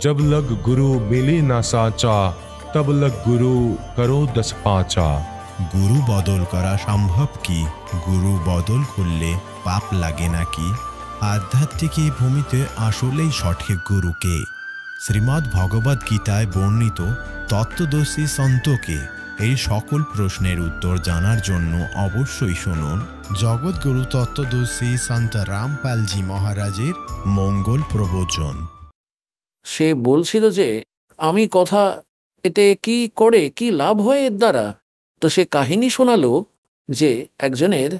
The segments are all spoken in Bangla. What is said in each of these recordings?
जब लग गुरु मिले ना साचा, तब लग गुरु करो 10 पाचा। गुरु बदल करा सम्भव की? गुरु बदल करले पाप लागे नाकि? आध्यात्मिक এই ভূমিতে আসলেই সঠিক গুরু কে? শ্রীমদ্ ভগবদ গীতায় বর্ণিত তত্ত্বদর্শী সন্তকে এই সকল প্রশ্নের উত্তর জানার জন্য অবশ্যই শুনুন জগৎগুরু তত্ত্বদর্শী সন্ত রামপালজি মহারাজের মঙ্গল প্রবচন। সে বলছিল যে আমি কথা এতে কি করে কি লাভ হয় এর দ্বারা। তো সে কাহিনী শোনালো যে একজনের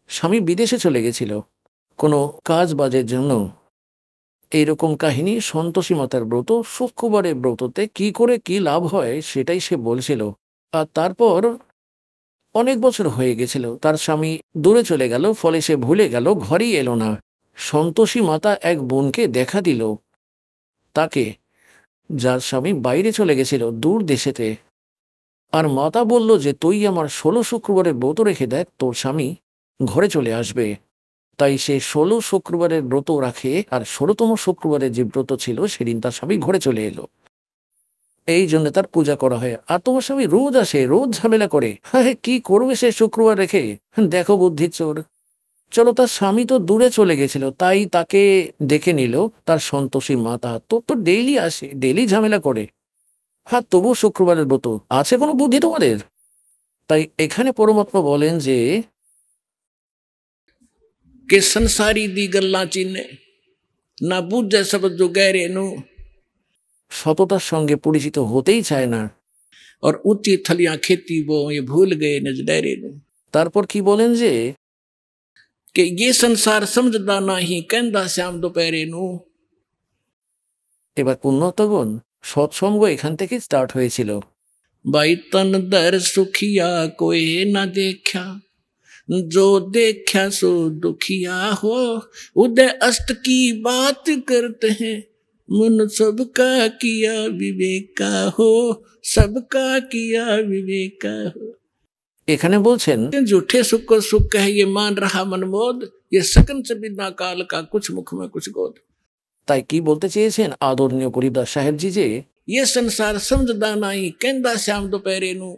স্বামী বিদেশে চলে গেছিল কোনো কাজ বাজের জন্য। এইরকম কাহিনী সন্তোষী মাতার ব্রত শুক্রবারের ব্রততে কি করে কি লাভ হয় সেটাই সে বলছিল। আর তারপর অনেক বছর হয়ে গেছিল, তার স্বামী দূরে চলে গেল, ফলে সে ভুলে গেল, ঘরেই এলো না। সন্তোষী মাতা এক বোনকে দেখা দিল তাকে, যার স্বামী বাইরে চলে গেছিল দূর দেশেতে। আর মাতা বলল যে তুই আমার 16 শুক্রবারের ব্রত রেখে দেখ, তোর স্বামী ঘরে চলে আসবে। তাই সে 16 শুক্রবারের ব্রত রাখে, আর 16তম শুক্রবারের যে ব্রত ছিল সেদিন তার স্বামী ঘরে চলে এলো। এই জন্য তার পূজা করা হয়। আর তোমার স্বামী রোজ আসে, রোজ ঝামেলা করে, হ্যাঁ কি করবে সে শুক্রবার রেখে? দেখো বুদ্ধির চোর। চলো, তার স্বামী তো দূরে চলে গেছিল, তাই তাকে ডেকে নিল তার সন্তোষী মাতা। তো ডেইলি আসে, ডেইলি ঝামেলা করে, হ্যাঁ তবু শুক্রবারের ব্রত আছে, কোনো বুদ্ধি তোমাদের? তাই এখানে পরমাত্মা বলেন যে कि संसारी दी गल्ला चिन्ह ना बुझे सब जो गहरे नु, সততার সঙ্গে পরিচিত হতেই চায় না। और ऊंची थलियां खेती वो ये भूल गए निज डेरे नु। তারপর কি বলেন যে कि ये संसार समझदा नहीं कहंदा श्याम दोपहरे नु। এবার পুণ্যতগণ সৎসঙ্গ এখান থেকে স্টার্ট হয়েছিল। भाई तन दर सुखिया कोई ना देखा, जो देखा सो दुखिया हो। उदय अष्ट की बात करते हैं, मन सबका किया विवेका हो, सबका किया विवेका हो। এখানে বলছেন झूठे सुख को सुख है ये मान रहा मनमोद, ये सकन से बिना काल का कुछ मुख में कुछ गोद। তাই কি বলতে চেয়েছেন আদরণীয় গরিবদাস সাহেবজি যে ये संसार समझदा नहीं कहंदा श्याम दोपहरे नु।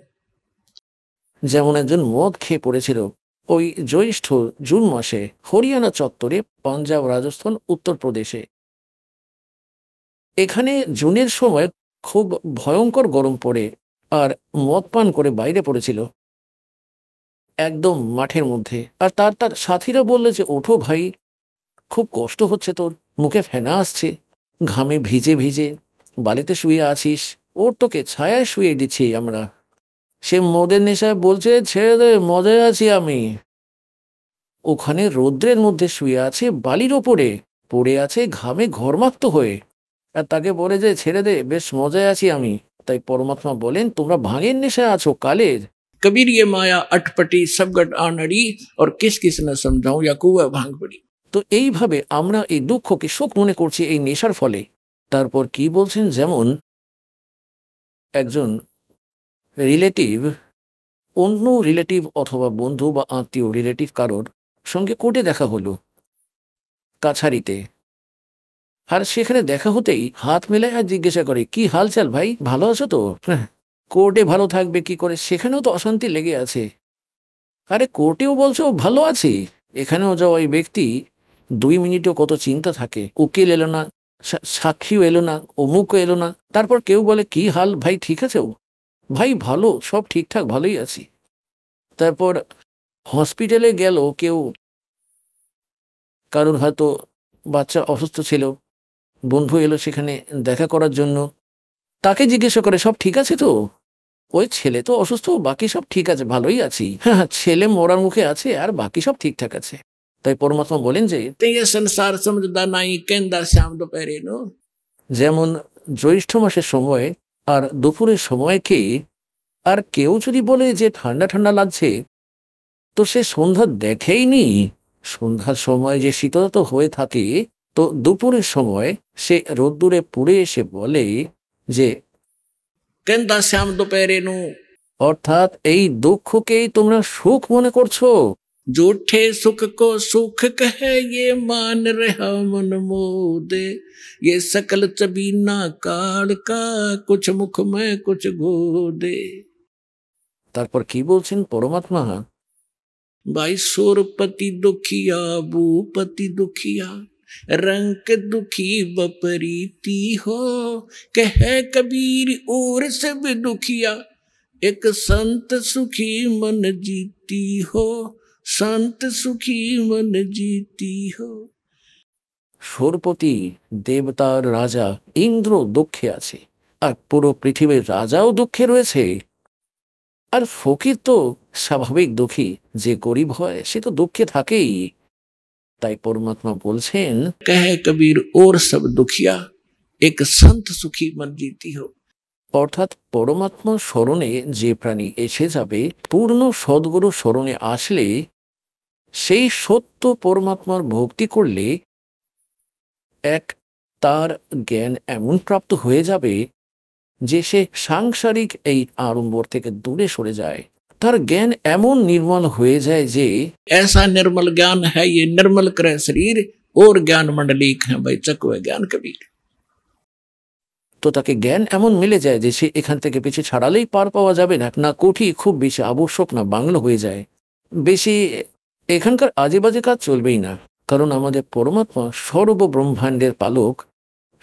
যেমন একজন মদ খেয়ে পড়েছিল ওই জ্যৈষ্ঠ জুন মাসে হরিয়ানা চত্বরে, পাঞ্জাব, রাজস্থান, উত্তরপ্রদেশে। এখানে জুনের সময় খুব ভয়ঙ্কর গরম পড়ে, আর মদ পান করে বাইরে পড়েছিল একদম মাঠের মধ্যে। আর তার সাথীরা বললে যে ওঠো ভাই, খুব কষ্ট হচ্ছে তোর, মুখে ফেনা আসছে, ঘামে ভিজে ভিজে বালিতে শুয়ে আছিস, ওর তোকে ছায়ায় শুয়ে দিচ্ছি আমরা। সে মদের নেশায় বলছে ছেড়ে দে, মজায় আছি আমি। ওখানে রৌদ্রের মধ্যে শুয়ে আছে, বালির ওপরে পড়ে আছে, ঘামে ঘর্মাক্ত হয়ে, আর তাকে বলে যে ছেড়ে দে, বেশ মজায় আছি আমি। তাই পরমাত্মা বলেন তোমরা ভাঙের নেশায় আছো কালের। कबीर ये माया अटपटी सब गट आनड़ी, और किस किस न समझाऊं या कुआ भांग पड़ी। তো এইভাবে আমরা এই দুঃখকে সুখ মনে করছি এই নেশার ফলে। তারপর কি বলছেন, যেমন একজন রিলেটিভ অন্য রিলেটিভ অথবা বন্ধু বা আত্মীয় রিলেটিভ কারোর সঙ্গে কোর্টে দেখা হলো কাছারিতে। আর সেখানে দেখা হতেই হাত মেলায় আর জিজ্ঞাসা করে কি হালচাল ভাই, ভালো আছো তো? কোর্টে ভালো থাকবে কি করে, সেখানেও তো অশান্তি লেগে আছে। আরে কোর্টেও বলছো ভালো আছি, এখানেও যাও ওই ব্যক্তি 2 মিনিটও কত চিন্তা থাকে, উকিল এলো না, সাক্ষীও এলো না, অমুকও এলো না। তারপর কেউ বলে কি হাল ভাই, ঠিক আছে? ভাই ভালো, সব ঠিকঠাক, ভালোই আছি। তারপর হসপিটালে গেল কেউ, কারোর হয়তো বাচ্চা অসুস্থ ছিল, বন্ধু এলো সেখানে দেখা করার জন্য, তাকে জিজ্ঞাসা করে সব ঠিক আছে তো? ওই ছেলে তো অসুস্থ, বাকি সব ঠিক আছে, ভালোই আছি। হ্যাঁ, ছেলে মরার মুখে আছে আর বাকি সব ঠিকঠাক আছে। তাই পরমাত্মা বলেন যে ये संसार समझदा नहीं कहंदा श्याम दोपहरे नु। যেমন জ্যৈষ্ঠ মাসের সময় আর দুপুরের সময়কে আর কেউ যদি বলে যে ঠান্ডা ঠান্ডা লাগছে, তো সে সন্ধ্যা দেখেইনি। সন্ধ্যার সময় যে শীতলতা তো হয়ে থাকে, তো দুপুরের সময় সে রোদ্দুরে পুড়ে এসে বলে যে कहंदा श्याम दोपहरे नु। অর্থাৎ এই দুঃখকেই তোমরা সুখ মনে করছো, झूठे सुख को सुख कहे ये मान रहा मन मोदे, ये सकल चबीना काल का कुछ मुख में कुछ गोदे। তারপর কি বলছেন পরমাত্মা? भाई सुरपति दुखिया भूपति दुखिया, रंग दुखी बपरीती हो, कह कबीर और सब दुखिया, एक संत सुखी मन जीती हो, संत सुखी मन जीती हो। সুরপতি দেবতার রাজা ইন্দ্র দুঃখে আছে, আর পুরো পৃথিবীর রাজাও দুঃখে রয়েছে। আর ফকির তো স্বাভাবিক দুঃখী, যে গরিব হয় সে তো দুঃখে থাকেই। তাই পরমাত্মা বলছেন, कह कबीर और सब दुखिया, एक संत सुखी मन जीती हो। অর্থাৎ পরমাত্মা স্মরণে যে প্রাণী এসে যাবে, পূর্ণ সদ্গুরু স্মরণে আসলে, সেই সত্য পরমাত্মার ভক্তি করলে এক তার জ্ঞান এমন প্রাপ্ত হয়ে যাবে যে সে সাংসারিক এই আড়ম্বর থেকে দূরে সরে যায়। তার জ্ঞান এমন নির্মল হয়ে যায় যে ऐसा निर्मल ज्ञान है ये, निर्मल करे शरीर और ज्ञान मंडलीक है भाई चकवे ज्ञान कबीर। তো তাকে জ্ঞান এমন মিলে যায় যে সে এখান থেকে পিছে ছাড়ালেই পার পাওয়া যাবে না, না কুঠি খুব বেশি আবশ্যক, না বাংলো হয়ে যায়। বেশি এখানকার আজে বাজে কাজ চলবেই না, কারণ আমাদের পরমাত্মা সর্বব্রহ্মাণ্ডের পালক,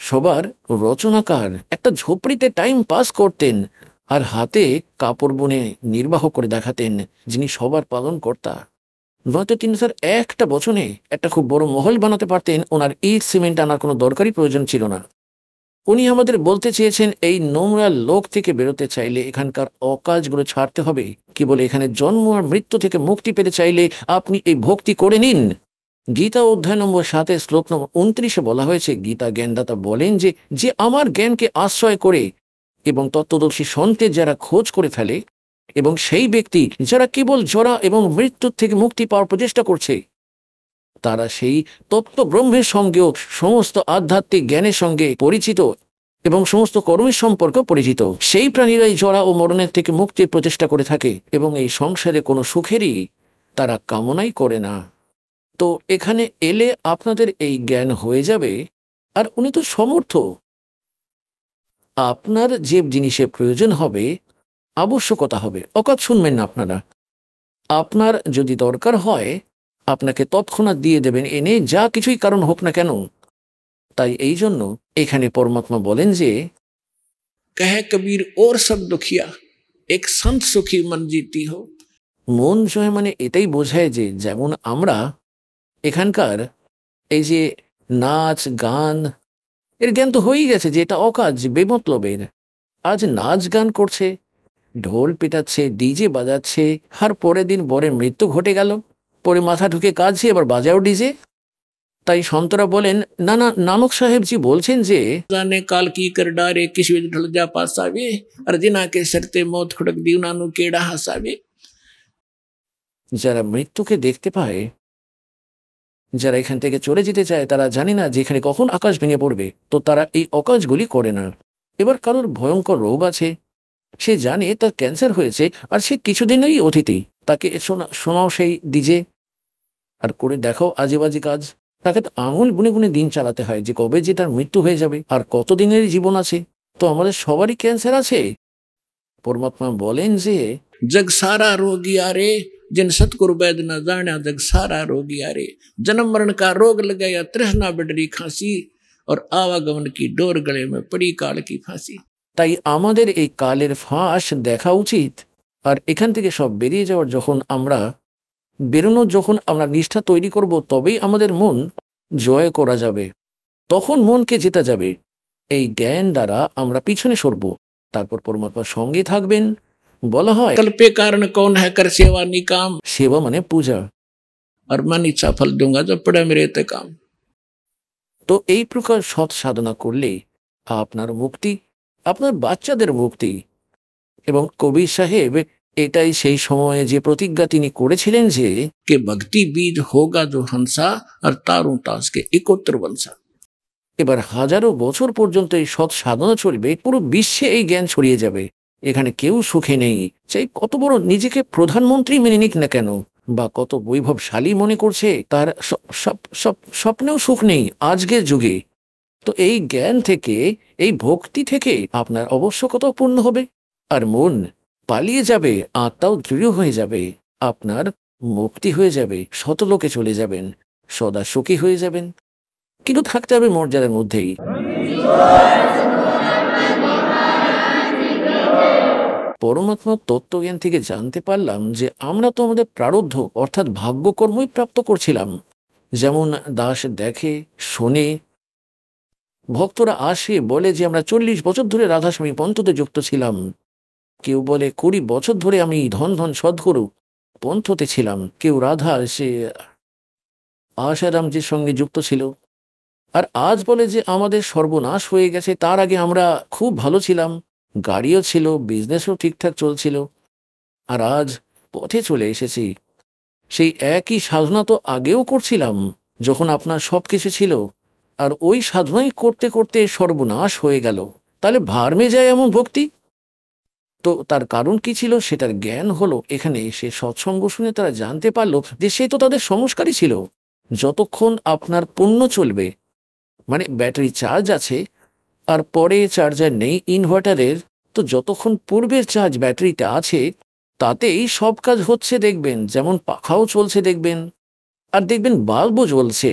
সবার রচনাকার। একটা ঝোপড়িতে টাইম পাস করতেন আর হাতে কাপড় বুনে নির্বাহ করে দেখাতেন, যিনি সবার পালন কর্তা। নয়তো তিনি স্যার একটা বছরে একটা খুব বড় মহল বানাতে পারতেন, ওনার ইট সিমেন্ট আনার কোনো দরকারই প্রয়োজন ছিল না। উনি আমাদের বলতে চেয়েছেন এই নোংরা লোক থেকে বেরোতে চাইলে এখানকার অকাজগুলো ছাড়তে হবে। কি বলে, এখানে জন্ম আর মৃত্যু থেকে মুক্তি পেতে চাইলে আপনি এই ভক্তি করে নিন। গীতা অধ্যায় নম্বর 7 শ্লোক নম্বর 29 বলা হয়েছে, গীতা জ্ঞানদাতা বলেন যে, যে আমার জ্ঞানকে আশ্রয় করে এবং তত্ত্বদর্শী সন্তের যারা খোঁজ করে ফেলে, এবং সেই ব্যক্তি যারা কেবল জরা এবং মৃত্যুর থেকে মুক্তি পাওয়ার প্রচেষ্টা করছে, তারা সেই তত্ত্ব ব্রহ্মের সঙ্গেও সমস্ত আধ্যাত্মিক জ্ঞানের সঙ্গে পরিচিত এবং সমস্ত কর্মের সম্পর্কে পরিচিত। সেই প্রাণীরাই জরা ও মরণের থেকে মুক্তির প্রচেষ্টা করে থাকে এবং এই সংসারে কোনো সুখেরই তারা কামনাই করে না। তো এখানে এলে আপনাদের এই জ্ঞান হয়ে যাবে। আর উনি তো সমর্থ, আপনার যে জিনিসের প্রয়োজন হবে, আবশ্যকতা হবে, অকাত শুনবেন না আপনারা। আপনার যদি দরকার হয় আপনাকে তৎক্ষণাৎ দিয়ে দেবেন, এনে যা কিছুই কারণ হোক না কেন। তাই এই জন্য এখানে পরমাত্মা বলেন যে, कह कबीर और सब दुखिया, एक संत सुखी मन जीती हो। মন জয় মানে এটাই বোঝায় যে, যেমন আমরা এখানকার এই যে নাচ গান, এর জ্ঞান তো হয়েই গেছে যে এটা অকাজ, বেমতলবের। আজ নাচ গান করছে, ঢোল পেটাচ্ছে, ডিজে বাজাচ্ছে, আর পরের দিন বরের মৃত্যু ঘটে গেল, পরে মাথা ঢুকে কাঁদছে, এবার বাজাও ডিজে। তাই সন্তরা বলেন, না না, নানক সাহেবজি বলছেন যে, जाने काल की कर डारे किस विध ढल जा पासावे, अर्जिना के सरते मौत खुड़क दीवनानु केड़ा हसावे। যারা মৃত্যুকে দেখতে পায়, যারা এখান থেকে চলে যেতে চায়, তারা জানে না যে এখানে কখন আকাশ ভেঙে পড়বে, তো তারা এই অকাজগুলি করে না। এবার কারোর ভয়ঙ্কর রোগ আছে, সে জানে তার ক্যান্সার হয়েছে, আর সে কিছুদিনেরই অতিথি, তাকে শোনাও সেই ডিজে, আর করে দেখাও আজে বাজে কাজ। তাকে তো আঙুল গুনে গুনে দিন চালাতে হয় যে কবে যে তার মৃত্যু হয়ে যাবে, আর কতদিনেরই জীবন আছে। তো আমাদের সবারই ক্যান্সার আছে। পরমাত্মা বলেন যে, जग सारा रोगिया रे, जिन सतगुरु वैद न जाना, जग सारा रोगिया रे। जन्म मरण का रोग लगाया, तृष्णा बिडरी खांसी, और आवागमन की डोर गले में पड़ी काल की फांसी। তাই আমাদের এই কালের ফাঁস দেখা উচিত। আর এখান থেকে সব বেরিয়ে যাওয়ার যখন আমরা নিষ্ঠা তৈরি করব, তবেই আমাদের মন জয় করা যাবে, তখন মনকে জেতা যাবে। এই জ্ঞান দ্বারা আমরা পিছনে সরব, তারপর পরমাত্মার সঙ্গে থাকবেন। বলা হয়, कल्पे कारण कौन है कर सेवा निकाम, সেবা মানে পূজা। और मन इच्छा फल दूंगा जब पड़े मेरे ते काम। তো এই প্রকার সৎ সাধনা করলে আপনার মুক্তি, আপনার বাচ্চাদের মুক্তি। এবং কবির সাহেব এটাই সেই সময়ে যে প্রতিজ্ঞা তিনি করেছিলেন যে, कि भक्ति बीज होगा जो हंसा, और तारू तास के इकोत्र वंशा। এবার হাজারো বছর পর্যন্ত এই সৎ সাধনা চলবে, পুরো বিশ্বে এই জ্ঞান ছড়িয়ে যাবে। এখানে কেউ সুখে নেই, চাই কত বড় নিজেকে প্রধানমন্ত্রী মেনে নিক না কেন, বা কত বৈভবশালী মনে করছে, তার স্বপ্নেও সুখ নেই আজকের যুগে। তো এই জ্ঞান থেকে, এই ভক্তি থেকে আপনার অবশ্য কত পূর্ণ হবে, আর মন পালিয়ে যাবে, আত্মাও দৃঢ় হয়ে যাবে, আপনার মুক্তি হয়ে যাবে, শতলোকে চলে যাবেন, সদা সুখী হয়ে যাবেন, কিন্তু থাকতে হবে মর্যাদার মধ্যেই। পরমাত্মার তত্ত্বজ্ঞান থেকে জানতে পারলাম যে আমরা তো আমাদের প্রারব্ধ অর্থাৎ ভাগ্যকর্মই প্রাপ্ত করছিলাম। যেমন দাস দেখে, শোনে, ভক্তরা আসে, বলে যে আমরা 40 বছর ধরে রাধাস্বামী পন্থতে যুক্ত ছিলাম, কেউ বলে 20 বছর ধরে আমি ধন ধন সদ্গুরু পন্থতে ছিলাম, কেউ রাধা সে আশারামজির সঙ্গে যুক্ত ছিল, আর আজ বলে যে আমাদের সর্বনাশ হয়ে গেছে, তার আগে আমরা খুব ভালো ছিলাম, গাড়িও ছিল, বিজনেসও ঠিকঠাক চলছিল, আর আজ পথে চলে এসেছি। সেই একই সাধনা তো আগেও করছিলাম যখন আপনার সব কিছু ছিল, আর ওই সাধনাই করতে করতে সর্বনাশ হয়ে গেল, তাহলে ভার্মে যায় এমন ভক্তি? তো তার কারণ কি ছিল সেটার জ্ঞান হলো এখানে এসে। সৎসঙ্গ শুনে তারা জানতে পারলো যে সে তো তাদের সংস্কারই ছিল। যতক্ষণ আপনার পুণ্য চলবে, মানে ব্যাটারি চার্জ আছে আর পরে চার্জার নেই ইনভার্টারের, তো যতক্ষণ পূর্বের চার্জ ব্যাটারিটা আছে তাতেই সব কাজ হচ্ছে দেখবেন, যেমন পাখাও চলছে দেখবেন, আর দেখবেন বাল্বও জ্বলছে।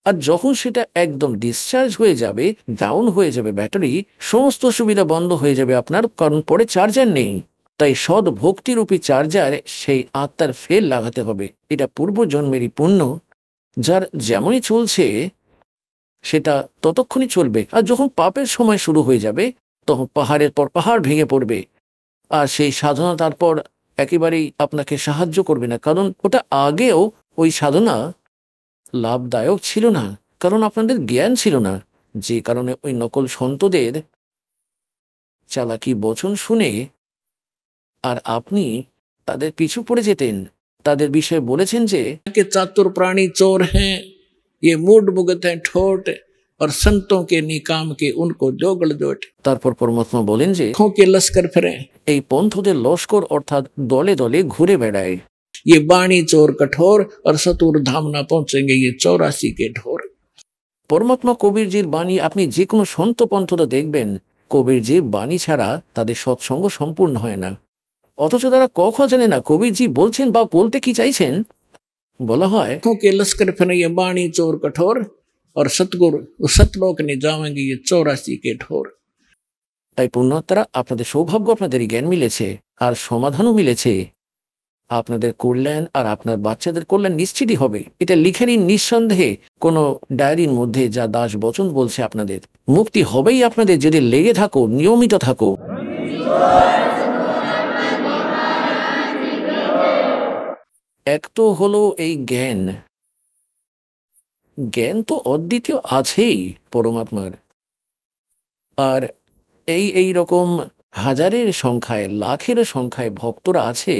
আর যখন সেটা একদম ডিসচার্জ হয়ে যাবে, ডাউন হয়ে যাবে ব্যাটারি, সমস্ত সুবিধা বন্ধ হয়ে যাবে আপনার, কারণ পরে চার্জার নেই। তাই সৎ ভক্তিরূপী চার্জার সেই আত্মার ফের লাগাতে হবে। এটা পূর্বজন্মেরই পুণ্য, যার যেমনই চলছে সেটা ততক্ষণই চলবে। আর যখন পাপের সময় শুরু হয়ে যাবে তখন পাহাড়ের পর পাহাড় ভেঙে পড়বে, আর সেই সাধনা তারপর একেবারেই আপনাকে সাহায্য করবে না, কারণ ওটা আগেও ওই সাধনা লাভদায়ক ছিল না, কারণ আপনাদের জ্ঞান ছিল না। যে কারণে ওই নকল সন্তদের চালাকি বচন শুনে আর আপনি তাদের পিছু পড়ে যেতেন। তাদের বিষয়ে বলেছেন যে के चातुर प्राणी चोर हैं, ये मूड मुगत हैं ठोट, और संतों के निकाम के उनको जोगड़ जोट। তারপর পরমাত্মা বলেন যে आंखों के लश्कर फिरे, এই পন্থদের লস্কর অর্থাৎ দলে দলে ঘুরে বেড়ায়। ये बाणी चोर कठोर, और सतुर धाम ना पहुंचेंगे ये 84 के ढोर। পরমাত্মা কবিরজির বাণী, আপনি যে কোনো সন্ত পন্থটা দেখবেন কবিরজির বাণী ছাড়া তাদের সৎসঙ্গ সম্পূর্ণ হয় না। অথচ তারা কখনো জানে না কবিরজি বলছেন বা বলতে কি চাইছেন। বলা হয় आंखों के लश्कर फिरे, ये बाणी चोर कठोर, और सतगुरु सतलोक ने जावेंगे ये 84 के ढोर। তাই পুণ্যাত্মারা, আপনাদের সৌভাগ্য, আপনাদের জ্ঞান মিলেছে আর সমাধানও মিলেছে। আপনাদের কল্যাণ আর আপনার বাচ্চাদের কল্যাণ নিশ্চিতই হবে। এটা লিখে নিন নিঃসন্দেহে কোনো ডায়েরির মধ্যে, যা দাস বচন বলছে আপনাদের। মুক্তি হবেই আপনাদের যদি লেগে থাকো, নিয়মিত থাকো। এক তো হলো এই জ্ঞান, জ্ঞান তো অদ্বিতীয় আছেই পরমাত্মার, আর এই রকম হাজারের সংখ্যায়, লাখের সংখ্যায় ভক্তরা আছে।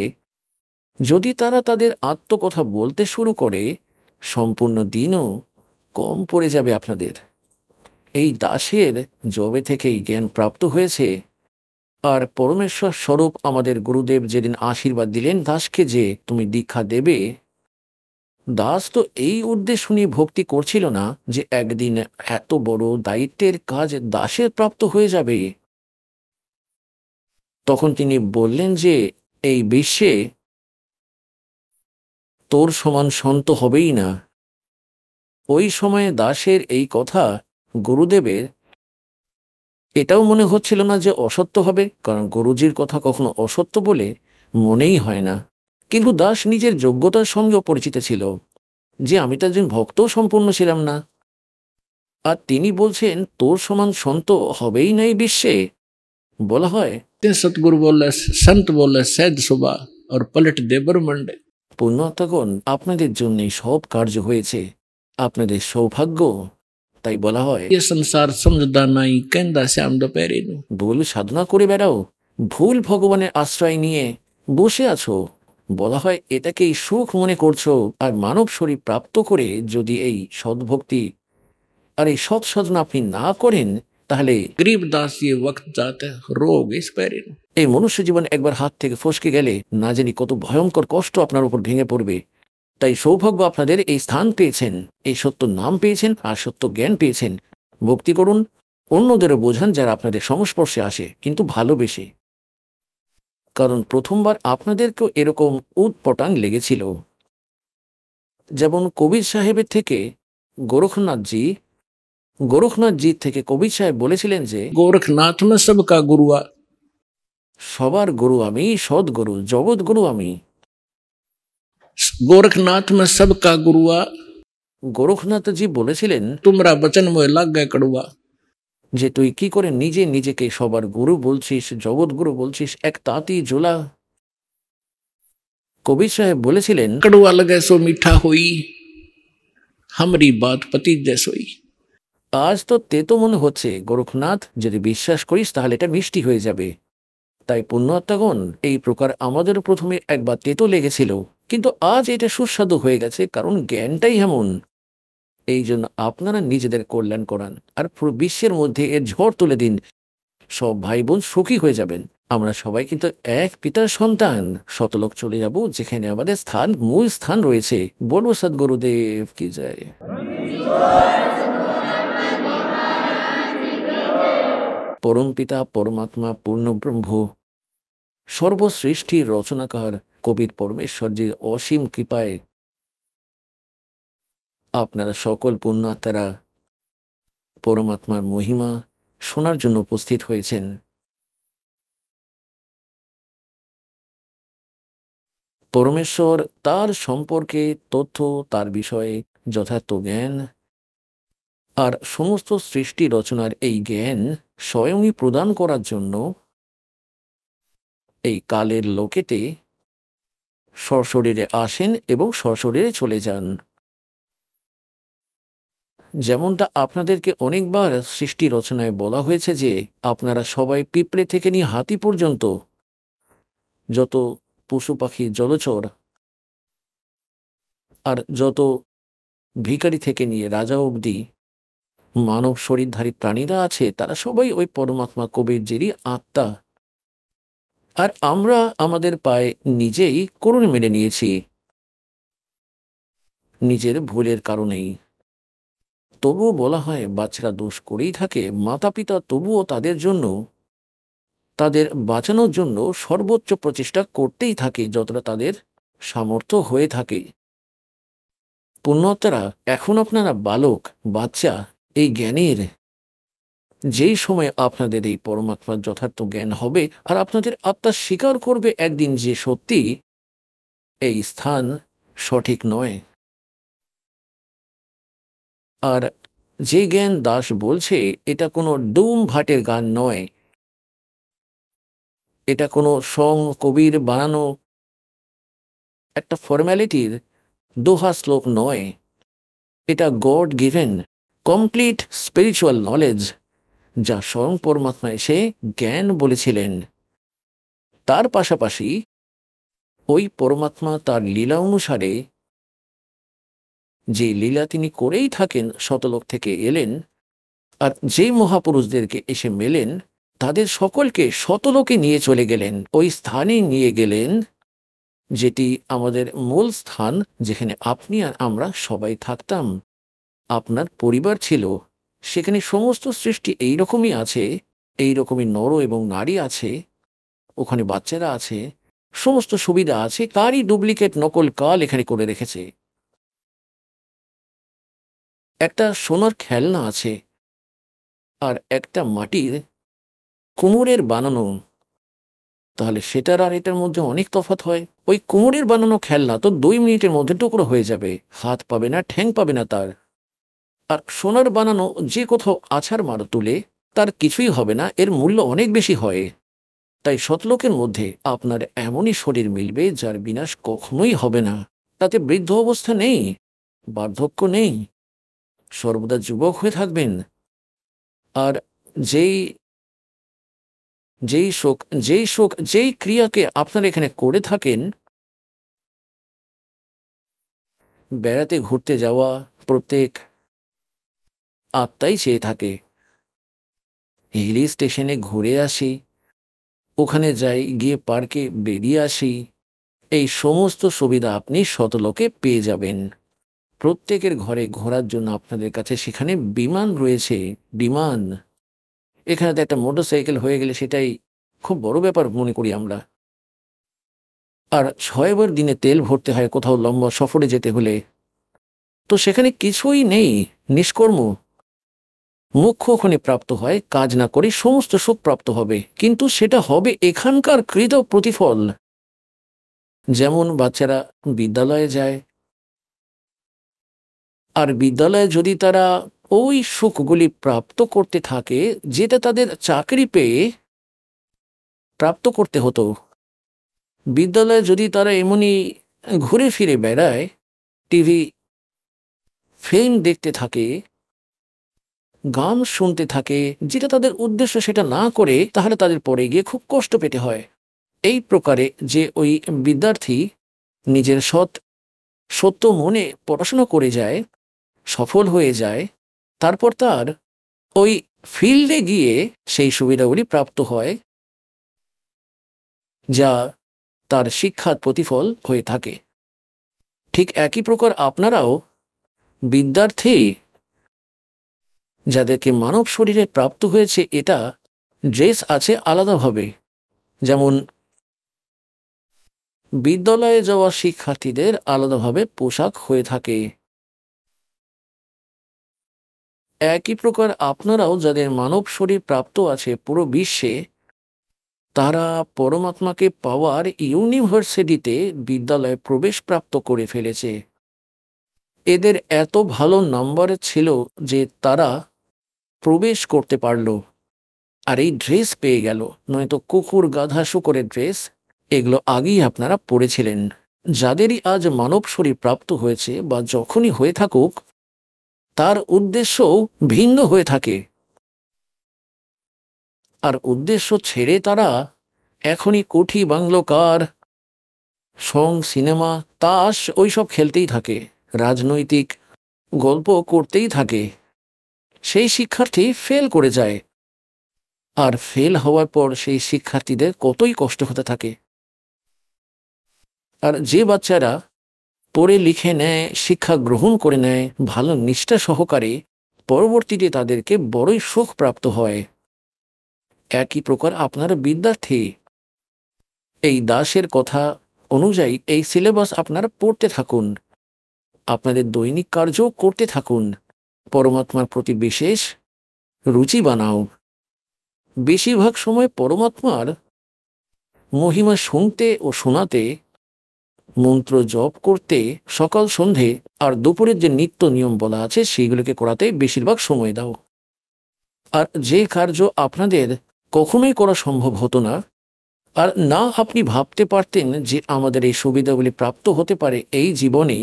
যদি তারা তাদের আত্মকথা বলতে শুরু করে, সম্পূর্ণ দিনও কম পড়ে যাবে আপনাদের। এই দাসের যবে থেকেই জ্ঞান প্রাপ্ত হয়েছে, আর পরমেশ্বর স্বরূপ আমাদের গুরুদেব যেদিন আশীর্বাদ দিলেন দাসকে যে তুমি দীক্ষা দেবে, দাস তো এই উদ্দেশ্য নিয়ে ভক্তি করছিল না যে একদিন এত বড় দায়িত্বের কাজ দাসের প্রাপ্ত হয়ে যাবে। তখন তিনি বললেন যে এই বিশ্বে তোর সমান সন্ত হবেই না। ওই সময়ে দাসের এই কথা গুরুদেবের এটাও মনে হচ্ছিল না যে অসত্য হবে, কারণ গুরুজির কথা কখনো অসত্য বলে মনেই হয় না। কিন্তু দাস নিজের যোগ্যতার সঙ্গেও পরিচিত ছিল যে আমি তো একজন ভক্তও সম্পূর্ণ ছিলাম না, আর তিনি বলছেন তোর সমান সন্ত হবেই না এই বিশ্বে। বলা হয় सतगुरु बोले, संत बोले सैद सुबह, और पलट दे ब्रह्मंड। পুণ্যাত্মাগণ, আপনাদের জন্যই সব কার্য হয়েছে, আপনাদের সৌভাগ্য। তাই বলা হয় ये संसार समझदा नहीं, कहंदा श्याम दोपहरी नू। ভুল সাধনা করে বেড়াও, ভুল ভগবানের আশ্রয় নিয়ে বসে আছো। বলা হয় এটাকেই সুখ মনে করছো, আর মানব শরীর প্রাপ্ত করে যদি এই সদ্ভক্তি আর এই সৎ সাধনা আপনি না করেন, তাহলে गरीबदास ये वक्त जाता है रोग इस पैरे এই মনুষ্য জীবন একবার হাত থেকে ফসকে গেলে না জানি কত ভয়ঙ্কর কষ্ট আপনার উপর ভেঙে পড়বে। তাই সৌভাগ্য আপনাদের এই স্থান পেয়েছেন, এই সত্য নাম পেয়েছেন আর সত্য জ্ঞান পেয়েছেন। ভক্তি করুন, অন্যদেরও বোঝান যারা আপনাদের সংস্পর্শে আসে, কিন্তু ভালোবেসে। কারণ প্রথমবার আপনাদেরকেও এরকম উৎপটাং লেগেছিল। যেমন কবির সাহেবের থেকে গোরখনাথজি থেকে কবির সাহেব বলেছিলেন যে गोरखनाथ में सबका गुरुआ সবার গুরু আমি, সদ্গুরু জগৎ গুরু আমি। गोरखनाथ में सबका गुरुआ গোরখনাথজি বলেছিলেন तुमरा वचन मोह लग गए कड़ुआ। যে তুই কি করে নিজেকে সবার গুরু বলছিস, জগৎ গুরু বলছিস, এক তাঁতি জোলা। কবির সাহেব বলেছিলেন कड़ुआ लगे सो मीठा हुई हमारी बात पति जैसोई। আজ তো তেতো মনে হচ্ছে গোরখনাথ, যদি বিশ্বাস করিস তাহলে এটা মিষ্টি হয়ে যাবে। তাই পুণ্যাত্মাগণ, এই প্রকার আমাদের প্রথমে একবার তেতো লেগেছিল, কিন্তু আজ এটা সুস্বাদু হয়ে গেছে, কারণ জ্ঞানটাই এমন। এই জন্য আপনারা নিজেদের কল্যাণ করান আর পুরো বিশ্বের মধ্যে এর ঝড় তুলে দিন। সব ভাই বোন সুখী হয়ে যাবেন। আমরা সবাই কিন্তু এক পিতার সন্তান। শতলোক চলে যাব, যেখানে আমাদের স্থান, মূল স্থান রয়েছে। বলবো সদ্গুরুদেব কি যায়। পরম পিতা পরমাত্মা পূর্ণব্রহ্ম সর্বসৃষ্টির রচনাকার কবির পরমেশ্বরজির অসীম কৃপায় আপনারা সকল পুণ্যাত্মারা পরমাত্মার মহিমা শোনার জন্য উপস্থিত হয়েছেন। পরমেশ্বর তার সম্পর্কে তথ্য, তার বিষয়ে যথার্থ জ্ঞান আর সমস্ত সৃষ্টি রচনার এই জ্ঞান স্বয়ংই প্রদান করার জন্য এই কালের লোকেতে সশরীরে আসেন এবং সশরীরে চলে যান। যেমনটা আপনাদেরকে অনেকবার সৃষ্টি রচনায় বলা হয়েছে যে আপনারা সবাই পিঁপড়ে থেকে নিয়ে হাতি পর্যন্ত যত পশু পাখি, জলচর আর যত ভিখারি থেকে নিয়ে রাজা অবধি মানব শরীরধারী প্রাণীরা আছে, তারা সবাই ওই পরমাত্মা কবিরজিরই আত্মা। আর আমরা আমাদের পায়ে নিজেই করুণ মেনে নিয়েছি নিজের ভুলের কারণেই। তবুও বলা হয় বাচ্চারা দোষ করেই থাকে, মাতা পিতা তবুও তাদের জন্য, তাদের বাঁচানোর জন্য সর্বোচ্চ প্রচেষ্টা করতেই থাকে যতটা তাদের সামর্থ্য হয়ে থাকে। পুণ্যাত্মারা, এখন আপনারা বালক, বাচ্চা, এই জ্ঞানের যেই সময় আপনাদের এই পরমাত্মার যথার্থ জ্ঞান হবে আর আপনাদের আত্মা স্বীকার করবে একদিন যে সত্যি এই স্থান সঠিক নয়। আর যে জ্ঞান দাস বলছে এটা কোনো ডুম ভাটের গান নয়, এটা কোনো সং কবির বানানো একটা ফর্ম্যালিটির দোহা শ্লোক নয়। এটা god given complete spiritual knowledge, যা স্বয়ং পরমাত্মা এসে জ্ঞান বলেছিলেন। তার পাশাপাশি ওই পরমাত্মা তার লীলা অনুসারে যে লীলা তিনি করেই থাকেন, শতলোক থেকে এলেন আর যেই মহাপুরুষদেরকে এসে মেলেন তাদের সকলকে শতলোকে নিয়ে চলে গেলেন, ওই স্থানে নিয়ে গেলেন যেটি আমাদের মূল স্থান, যেখানে আপনি আর আমরা সবাই থাকতাম। আপনার পরিবার ছিল, সেখানে সমস্ত সৃষ্টি এইরকমই আছে, এইরকমই নর এবং নারী আছে, ওখানে বাচ্চারা আছে, সমস্ত সুবিধা আছে। তারই ডুপ্লিকেট নকল কাল এখানে করে রেখেছে। একটা সোনার খেলনা আছে আর একটা মাটির কুমোরের বানানো, তাহলে সেটার আর এটার মধ্যে অনেক তফাৎ হয়। ওই কুমোরের বানানো খেলনা তো 2 মিনিটের মধ্যে টুকরো হয়ে যাবে, হাত পাবে না, ঠ্যাং পাবে না তার। আর সোনার বানানো যে কোথাও আছাড় মার তুলে তার কিছুই হবে না, এর মূল্য অনেক বেশি হয়। তাই শতলোকের মধ্যে আপনার এমনই শরীর মিলবে যার বিনাশ কখনোই হবে না। তাতে বৃদ্ধ অবস্থা নেই, বার্ধক্য নেই, সর্বদা যুবক হয়ে থাকবেন। আর যেই ক্রিয়াকে আপনারা এখানে করে থাকেন, বেড়াতে ঘুরতে যাওয়া প্রত্যেক আত্মাই চেয়ে থাকে হিল স্টেশনে ঘুরে আসি, ওখানে যাই, গিয়ে পার্কে বেরিয়ে আসি, এই সমস্ত সুবিধা আপনি শতলোকে পেয়ে যাবেন। প্রত্যেকের ঘরে ঘোরার জন্য আপনাদের কাছে সেখানে বিমান রয়েছে। বিমান, এখানে তো একটা মোটরসাইকেল হয়ে গেলে সেটাই খুব বড় ব্যাপার মনে করি আমরা। আর 6 বার দিনে তেল ভরতে হয় কোথাও লম্বা সফরে যেতে হলে। তো সেখানে কিছুই নেই, নিষ্কর্ম। মোক্ষ ওখানে প্রাপ্ত হয়, কাজ না করে সমস্ত সুখ প্রাপ্ত হবে, কিন্তু সেটা হবে এখানকার কৃত প্রতিফল। যেমন বাচ্চারা বিদ্যালয়ে যায়, আর বিদ্যালয়ে যদি তারা ওই সুখগুলি প্রাপ্ত করতে থাকে যেটা তাদের চাকরি পেয়ে প্রাপ্ত করতে হতো, বিদ্যালয়ে যদি তারা এমনই ঘুরে ফিরে বেড়ায়, টিভি ফিল্ম দেখতে থাকে, গান শুনতে থাকে, যেটা তাদের উদ্দেশ্য সেটা না করে, তাহলে তাদের পরে গিয়ে খুব কষ্ট পেতে হয়। এই প্রকারে যে ওই বিদ্যার্থী নিজের সত্য মনে পড়াশোনা করে যায়, সফল হয়ে যায়, তারপর তার ওই ফিল্ডে গিয়ে সেই সুবিধাগুলি প্রাপ্ত হয়, যা তার শিক্ষার প্রতিফল হয়ে থাকে। ঠিক একই প্রকার আপনারাও বিদ্যার্থী যাদেরকে মানব শরীরে প্রাপ্ত হয়েছে, এটা ড্রেস আছে আলাদাভাবে। যেমন বিদ্যালয়ে যাওয়া শিক্ষার্থীদের আলাদাভাবে পোশাক হয়ে থাকে, একই প্রকার আপনারাও যাদের মানব শরীর প্রাপ্ত আছে পুরো বিশ্বে, তারা পরমাত্মাকে পাওয়ার ইউনিভার্সিটিতে বিদ্যালয়ে প্রবেশ প্রাপ্ত করে ফেলেছে। এদের এত ভালো নাম্বার ছিল যে তারা প্রবেশ করতে পারল, আর এই ড্রেস পেয়ে গেল। নয়তো কুকুর, গাধা, শুকরের ড্রেস এগুলো আগেই আপনারা পড়েছিলেন। যাদেরই আজ মানব শরীর প্রাপ্ত হয়েছে বা যখনই হয়ে থাকুক, তার উদ্দেশ্যও ভিন্ন হয়ে থাকে। আর উদ্দেশ্য ছেড়ে তারা এখনই কোঠি, বাংলো, কার, সং, সিনেমা, তাস ওইসব খেলতেই থাকে, রাজনৈতিক গল্প করতেই থাকে। সেই শিক্ষার্থী ফেল করে যায়, আর ফেল হওয়ার পর সেই শিক্ষার্থীদের কতই কষ্ট হতে থাকে। আর যে বাচ্চারা পড়ে লিখে নেয়, শিক্ষা গ্রহণ করে নেয় ভালো নিষ্ঠা সহকারে, পরবর্তীতে তাদেরকে বড়ই সুখ প্রাপ্ত হয়। একই প্রকার আপনারা বিদ্যার্থী, এই দাসের কথা অনুযায়ী এই সিলেবাস আপনারা পড়তে থাকুন, আপনাদের দৈনিক কার্য করতে থাকুন, পরমাত্মার প্রতি বিশেষ রুচি বানাও। বেশিরভাগ সময় পরমাত্মার মহিমা শুনতে ও শোনাতে, মন্ত্র জপ করতে সকাল সন্ধে আর দুপুরের যে নিত্য নিয়ম বলা আছে সেইগুলোকে করাতে বেশিরভাগ সময় দাও। আর যে কার্য আপনাদের কখনোই করা সম্ভব হতো না, আর না আপনি ভাবতে পারতেন যে আমাদের এই সুবিধাগুলি প্রাপ্ত হতে পারে এই জীবনে,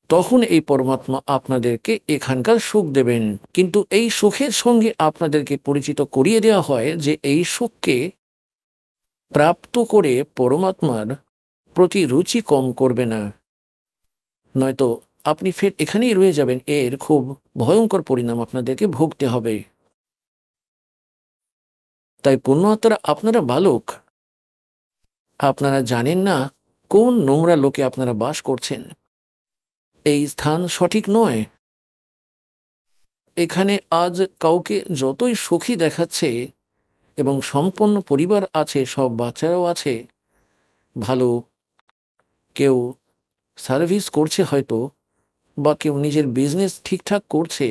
তখন এই পরমাত্মা আপনাদেরকে এখানকার সুখ দেবেন। কিন্তু এই সুখের সঙ্গে আপনাদেরকে পরিচিত করিয়ে দেওয়া হয় যে এই সুখকে প্রাপ্ত করে পরমাত্মার প্রতি রুচি কম করবে না, নয়তো আপনি ফের এখানেই রয়ে যাবেন। এর খুব ভয়ঙ্কর পরিণাম আপনাদেরকে ভুগতে হবে। তাই পুণ্যাত্মারা, আপনারা বালক, আপনারা জানেন না কোন নোংরা লোকে আপনারা বাস করছেন। এই স্থান সঠিক নয়। এখানে আজ কাউকে যতই সুখী দেখাচ্ছে এবং সম্পন্ন পরিবার আছে, সব বাচ্চারাও আছে, ভালো কেউ সার্ভিস করছে হয়তো, বা কেউ নিজের বিজনেস ঠিকঠাক করছে,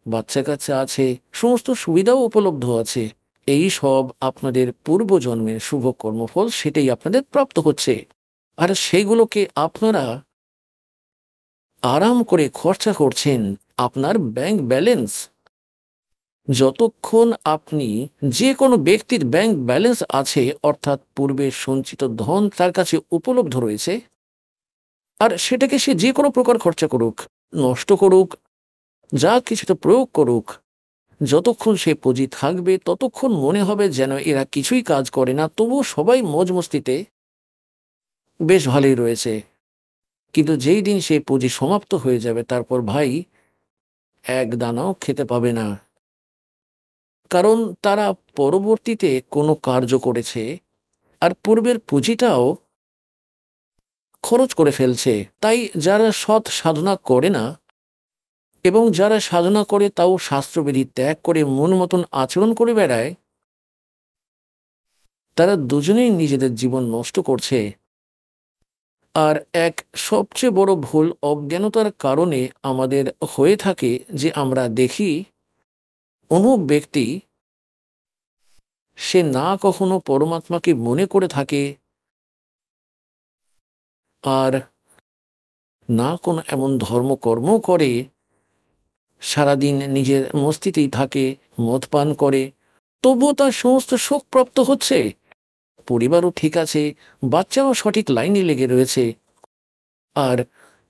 বাচ্চা কাচ্চা আছে, সমস্ত সুবিধাও উপলব্ধ আছে, এই সব আপনাদের পূর্বজন্মের শুভ কর্মফল, সেটাই আপনাদের প্রাপ্ত হচ্ছে। আর সেইগুলোকে আপনারা আরাম করে খরচা করছেন। আপনার ব্যাংক ব্যালেন্স, যতক্ষণ আপনি, যে কোনো ব্যক্তির ব্যাংক ব্যালেন্স আছে, অর্থাৎ পূর্বে সঞ্চিত ধন তার কাছে উপলব্ধ রয়েছে, আর সেটাকে সে যে কোনো প্রকার খরচা করুক, নষ্ট করুক, যা কিছুটা প্রয়োগ করুক, যতক্ষণ সে পুঁজি থাকবে ততক্ষণ মনে হবে যেন এরা কিছুই কাজ করে না, তবুও সবাই মজ মস্তিতে বেশ ভালোই রয়েছে। কিন্তু যেই দিন সে পুঁজি সমাপ্ত হয়ে যাবে, তারপর ভাই এক দানাও খেতে পাবে না। কারণ তারা পরবর্তীতে কোনো কার্য করেছে আর পূর্বের পুঁজিটাও খরচ করে ফেলছে। তাই যারা সৎ সাধনা করে না এবং যারা সাধনা করে তাও শাস্ত্রবিধি ত্যাগ করে মন মতন আচরণ করে বেড়ায়, তারা দুজনেই নিজেদের জীবন নষ্ট করছে। আর এক সবচেয়ে বড় ভুল অজ্ঞানতার কারণে আমাদের হয়ে থাকে যে আমরা দেখি অমুক ব্যক্তি সে না কখনো পরমাত্মাকে মনে করে থাকে আর না কোনো এমন ধর্মকর্ম করে, সারাদিন নিজের মস্তিতেই থাকে, মদ পান করে, তবুও তার সমস্ত সুখ প্রাপ্ত হচ্ছে, পরিবারও ঠিক আছে, বাচ্চাও সঠিক লাইনে লেগে রয়েছে, আর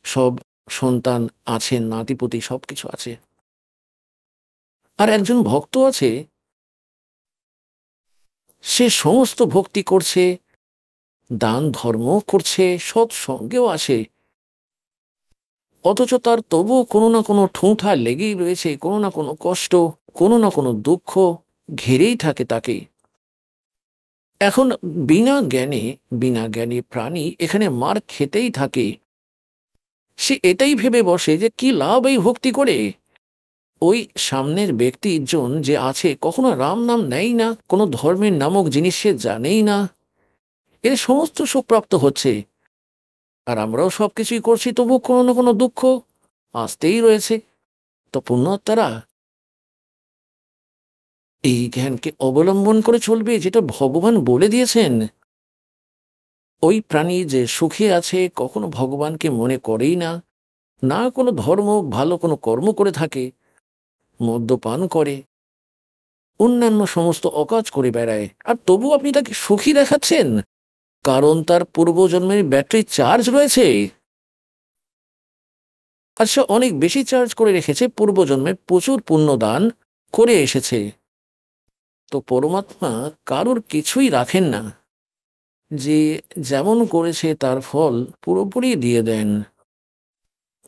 সব সন্তান আছে, নাতিপুতি সবকিছু আছে। আর একজন ভক্ত আছে, সে সমস্ত ভক্তি করছে, দান ধর্ম করছে, সৎসঙ্গেও আছে, অথচ তার তবুও কোনো না কোনো ঠুঁঠা লেগেই রয়েছে, কোনো না কোনো কষ্ট, কোনো না কোনো দুঃখ ঘিরেই থাকে তাকে। এখন বিনা জ্ঞানী প্রাণী এখানে মার খেতেই থাকে। সে এটাই ভেবে বসে যে কি লাভ এই ভক্তি করে। ওই সামনের ব্যক্তিজন যে আছে কখনো রাম নাম নেয় না, কোনো ধর্মের নামক জিনিস সে জানেই না, এর সমস্ত সুখপ্রাপ্ত হচ্ছে, আর আমরাও সবকিছুই করছি, তবু কোনো না কোনো দুঃখ আসতেই রয়েছে। তো পুণ্যাত্মারা এই জ্ঞানকে অবলম্বন করে চলবে, যেটা ভগবান বলে দিয়েছেন। ওই প্রাণী যে সুখে আছে কখনো ভগবানকে মনে করেই না, না কোনো ধর্ম ভালো কোনো কর্ম করে থাকে, মদ্যপান করে, অন্যান্য সমস্ত অকাজ করে বেড়ায়, আর তবু আপনি তাকে সুখী দেখাচ্ছেন, কারণ তার পূর্বজন্মের ব্যাটারি চার্জ রয়েছে। আর সে অনেক বেশি চার্জ করে রেখেছে, পূর্বজন্মে প্রচুর পুণ্যদান করে এসেছে। তো পরমাত্মা কারোর কিছুই রাখেন না, যে যেমন করেছে তার ফল পুরোপুরি দিয়ে দেন।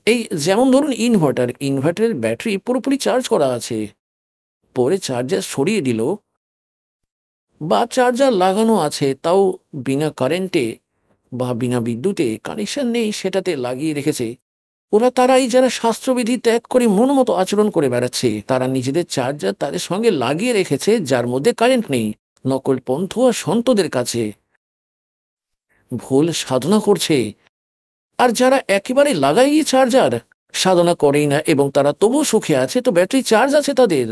এই যেমন ধরুন ইনভার্টারের ব্যাটারি পুরোপুরি চার্জ করা আছে, পরে চার্জার সরিয়ে দিল, বা চার্জার লাগানো আছে তাও বিনা কারেন্টে বা বিনা বিদ্যুতে কানেকশন নেই, সেটাতে লাগিয়ে রেখেছে। তারাই যারা শাস্ত্রবিধি ত্যাগ করে মন মতো আচরণ করে বেড়াচ্ছে, তারা নিজেদের চার্জার তাদের সঙ্গে লাগিয়ে রেখেছে যার মধ্যে কারেন্ট নেই, নকল পন্থ আর সন্তদের কাছে ভুল সাধনা করছে। আর যারা একেবারে লাগাই চার্জার, সাধনা করেই না এবং তারা তবুও সুখে আছে, তো ব্যাটারি চার্জ আছে তাদের।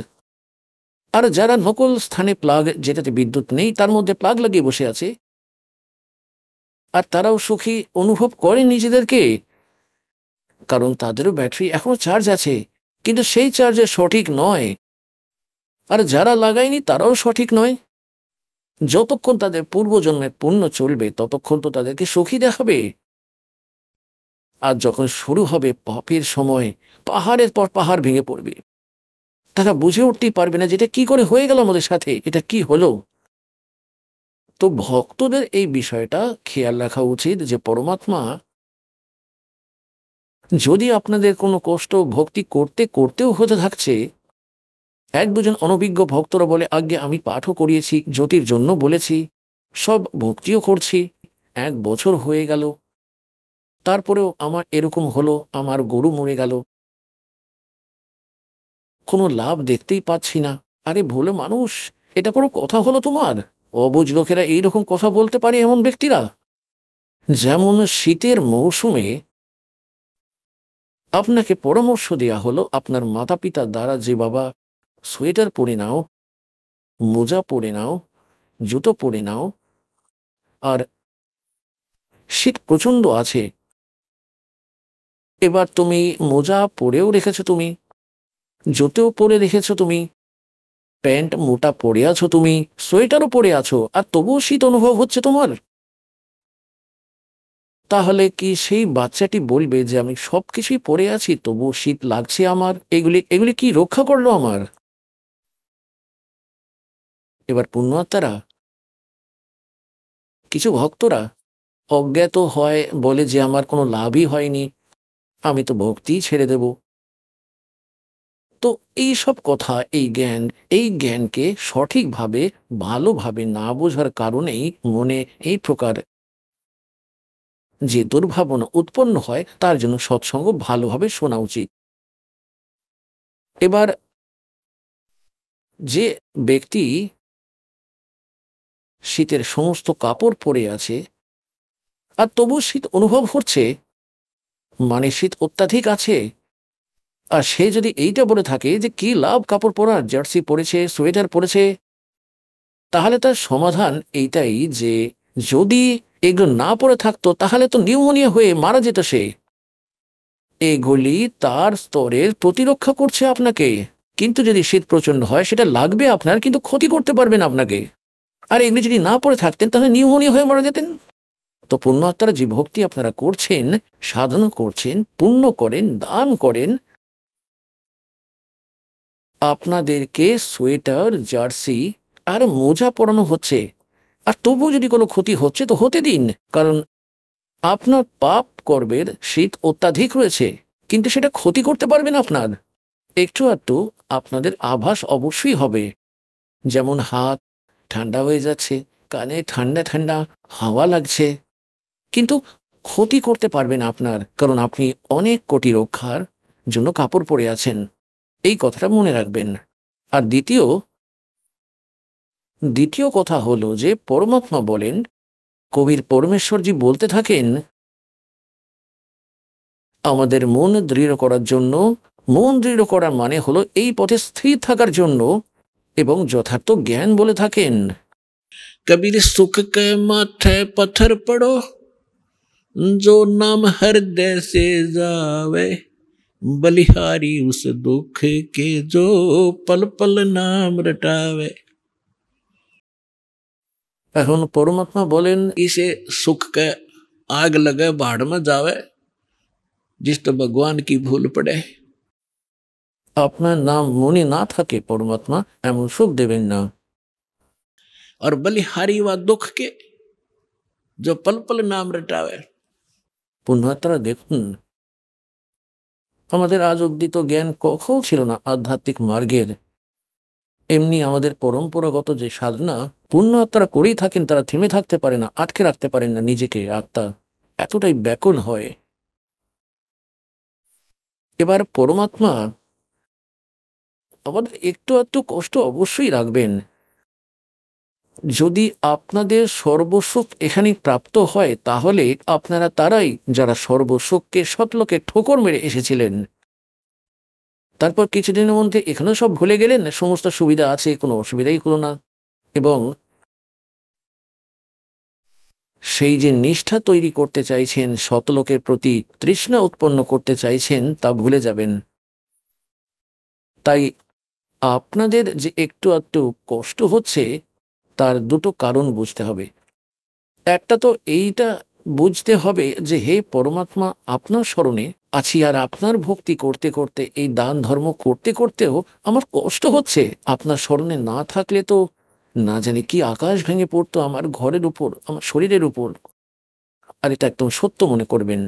আর যারা নকল স্থানে প্লাগ, যেটাতে বিদ্যুৎ নেই, তার মধ্যে প্লাগ লাগিয়ে বসে আছে, আর তারাও সুখী অনুভব করে নিজেদেরকে, কারণ তাদেরও ব্যাটারি এখনো চার্জ আছে, কিন্তু সেই চার্জে সঠিক নয়। আর যারা লাগায়নি তারাও সঠিক নয়। যতক্ষণ তাদের পূর্বজন্মের পুণ্য চলবে ততক্ষণ তো তাদেরকে সুখী দেখাবে। আর যখন শুরু হবে পাপের সময়, পাহাড়ের পর পাহাড় ভেঙে পড়বে, তারা বুঝে উঠতেই পারবে না যেটা কি করে হয়ে গেল আমাদের সাথে, এটা কি হলো। তো ভক্তদের এই বিষয়টা খেয়াল রাখা উচিত যে পরমাত্মা যদি আপনাদের কোনো কষ্ট ভক্তি করতে করতেও হতে থাকছে, এক দুজন অনভিজ্ঞ ভক্তরা বলে আগে আমি পাঠও করিয়েছি, জ্যোতির জন্য বলেছি, সব ভক্তিও করছি, 1 বছর হয়ে গেল, তারপরেও আমার এরকম হলো, আমার গরু মরে গেল, কোনো লাভ দেখতেই পাচ্ছি না। আরে ভোলে মানুষ, এটা কোনো কথা হলো তোমার? অবুঝ লোকেরা এইরকম কথা বলতে পারে এমন ব্যক্তিরা। যেমন শীতের মৌসুমে আপনাকে পরামর্শ দেয়া হলো আপনার মাতা পিতার দ্বারা যে বাবা সোয়েটার পরে নাও, মোজা পরে নাও, জুতো পরে নাও, আর শীত প্রচন্ড আছে, এবার তুমি মোজা পরেও রেখেছো, তুমি জুতোও পরে রেখেছো, তুমি প্যান্ট মোটা পরে আছো, তুমি সোয়েটারও পরে আছো, আর তবুও শীত অনুভব হচ্ছে তোমার। তাহলে কি সেই বাচ্চাটি বলবে যে আমি সবকিছুই পরে আছি তবুও শীত লাগছে আমার, এগুলি কি রক্ষা করলো আমার? এবার পুণ্যাত্মারা, কিছু ভক্তরা অজ্ঞাত হয়, বলে যে আমার কোনো লাভই হয়নি, আমি তো ভক্তিই ছেড়ে দেব। তো এই সব কথা, এই জ্ঞানকে সঠিকভাবে ভালোভাবে না বোঝার কারণেই মনে এই প্রকার যে দুর্ভাবনা উৎপন্ন হয়, তার জন্য সৎসঙ্গ ভালোভাবে শোনা উচিত। এবার যে ব্যক্তি শীতের সমস্ত কাপড় পরে আছে আর তবু শীত অনুভব করছে, মানে শীত অত্যাধিক আছে, আর সে যদি এইটা বলে থাকে যে কি লাভ কাপড় পরার, জার্সি পরেছে, সোয়েটার পরেছে, তাহলে তার সমাধান এইটাই যে যদি এগুলো না পরে থাকতো তাহলে তো নিউমোনিয়া হয়ে মারা যেত সে। এগুলি তার স্তরের প্রতিরক্ষা করছে আপনাকে, কিন্তু যদি শীত প্রচন্ড হয় সেটা লাগবে আপনার, কিন্তু ক্ষতি করতে পারবেন আপনাকে। আর এগুলি যদি না পরে থাকতেন তাহলে নিউমোনিয়া হয়ে মারা যেতেন। তো পুণ্য আত্মার যে ভক্তি আপনারা করছেন, সাধনা করছেন, পুণ্য করেন, দান করেন, আপনাদেরকে সোয়েটার, জার্সি আর মোজা পরানো হচ্ছে, আর তবুও যদি কোনো ক্ষতি হচ্ছে তো হতে দিন, কারণ আপনার পাপ কর্মের শীত অত্যাধিক রয়েছে, কিন্তু সেটা ক্ষতি করতে পারবেন আপনার। একটু আধটু আপনাদের আভাস অবশ্যই হবে, যেমন হাত ঠান্ডা হয়ে যাচ্ছে, কানে ঠান্ডা ঠান্ডা হাওয়া লাগছে, কিন্তু ক্ষতি করতে পারবেন আপনার, কারণ আপনি অনেক কোটি রক্ষার জন্য কাপড় পরে আছেন। এই কথাটা মনে রাখবেন। আর দ্বিতীয় কথা হলো যে পরমাত্মা বলেন, কবির পরমেশ্বরজি বলতে থাকেন, আমাদের মন দৃঢ় করার জন্য, মন দৃঢ় করার মানে হলো এই পথে স্থির থাকার জন্য, এবং যথার্থ জ্ঞান বলে থাকেন। कबीर सुख के माथे पत्थर पड़ो, जो नाम हृदय से जावे, बलिहारी उस दुख के जो पल पल नाम रटावे। এখন পরমাত্মা বলেন, इसे सुख के आग लगे बाढ़ में जावे, जिस तो भगवान की भूल पड़े। আপনার নাম মনে না থাকে পরমাত্মা এমন সুখ দেবেন না। और बलिहारी व दुख के जो पल पल नाम रटावे। পুণ্যাত্মারা দেখুন, আমাদের আজ অব্দি তো জ্ঞান কখনো ছিল না আধ্যাত্মিক মার্গের। এমনি আমাদের পরম্পরাগত যে সাধনা পুণ্যাত্মারা করেই থাকেন, তারা থেমে থাকতে পারে না, আটকে রাখতে পারেন না নিজেকে, আত্মা এতটাই ব্যাকুল হয়। এবার পরমাত্মা আমাদের একটু একটু কষ্ট অবশ্যই রাখবেন। যদি আপনাদের সর্বসুখ এখানে প্রাপ্ত হয়, তাহলে আপনারা তারাই যারা সর্বসুখকে সৎলোকে ঠোকর মেরে এসেছিলেন, তারপর কিছুদিনের মধ্যে এখানেও সব ভুলে গেলেন, সমস্ত সুবিধা আছে, কোনো অসুবিধাই হলো না, এবং সেই যে নিষ্ঠা তৈরি করতে চাইছেন, সৎলোকের প্রতি তৃষ্ণা উৎপন্ন করতে চাইছেন, তা ভুলে যাবেন। তাই আপনাদের যে একটু একটু কষ্ট হচ্ছে, তার দুটো কারণ বুঝতে হবে। একটা তো এইটা বুঝতে হবে যে হে পরমাত্মা, আপনার স্মরণে আছি, আর আপনার ভক্তি করতে করতে, এই দান ধর্ম করতে করতেও আমার কষ্ট হচ্ছে। আপনার স্মরণে না থাকলে তো না জানি কি আকাশ ভেঙে পড়তো আমার ঘরের উপর, আমার শরীরের উপর। আর এটা একদম সত্য মনে করবেন।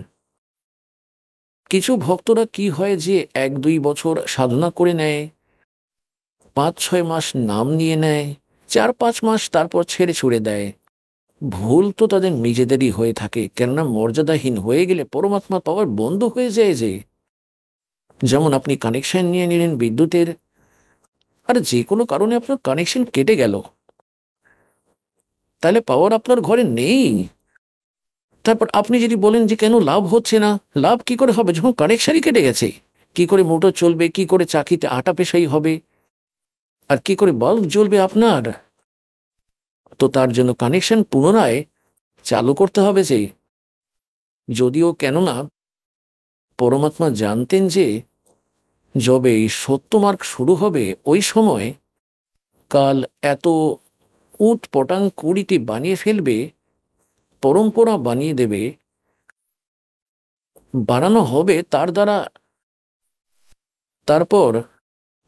কিছু ভক্তরা কি হয় যে 1-2 বছর সাধনা করে নেয়, 5-6 মাস নাম নিয়ে নেয়, 4-5 মাস তারপর ছেড়ে ছুড়ে দেয়। ভুল তো তাদের নিজেদেরই হয়ে থাকে, কেননা মর্যাদাহীন হয়ে গেলে পরমাত্মা পাওয়ার বন্ধ হয়ে যায়। যে যেমন আপনি কানেকশন নিয়ে নিলেন বিদ্যুতের, আর যে কোনো কারণে আপনার কানেকশন কেটে গেল, তাহলে পাওয়ার আপনার ঘরে নেই। তারপর আপনি যদি বলেন যে কেন লাভ হচ্ছে না, লাভ কি করে হবে যখন কানেকশনই কেটে গেছে? কি করে মোটর চলবে, কি করে চাকিতে আটা পেশাই হবে, আর কি করে বাল্ব জ্বলবে আপনার? তো তার জন্য কানেকশন পুনরায় চালু করতে হবে। যে যদিও কেননা পরমাত্মা জানতেন যে যবে এই সত্য মার্গ শুরু হবে, ওই সময় কাল এত উট পটাং কুড়িটি বানিয়ে ফেলবে, পরম্পরা বানিয়ে দেবে, বানানো হবে তার দ্বারা। তারপর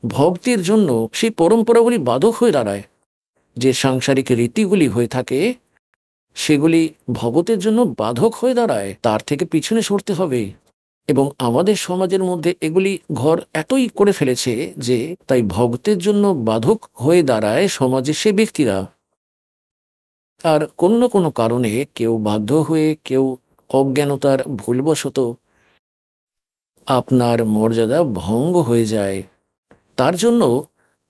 ভক্তির জন্য সেই পরম্পরাগুলি বাধক হয়ে দাঁড়ায়। যে সাংসারিক রীতিগুলি হয়ে থাকে সেগুলি ভগতের জন্য বাধক হয়ে দাঁড়ায়, তার থেকে পিছনে সরতে হবে। এবং আমাদের সমাজের মধ্যে এগুলি ঘর এতই করে ফেলেছে যে তাই ভক্তের জন্য বাধক হয়ে দাঁড়ায় সমাজে সে ব্যক্তিরা। আর কোনো না কোনো কারণে কেউ বাধ্য হয়ে, কেউ অজ্ঞানতার ভুলবশত আপনার মর্যাদা ভঙ্গ হয়ে যায়। তার জন্য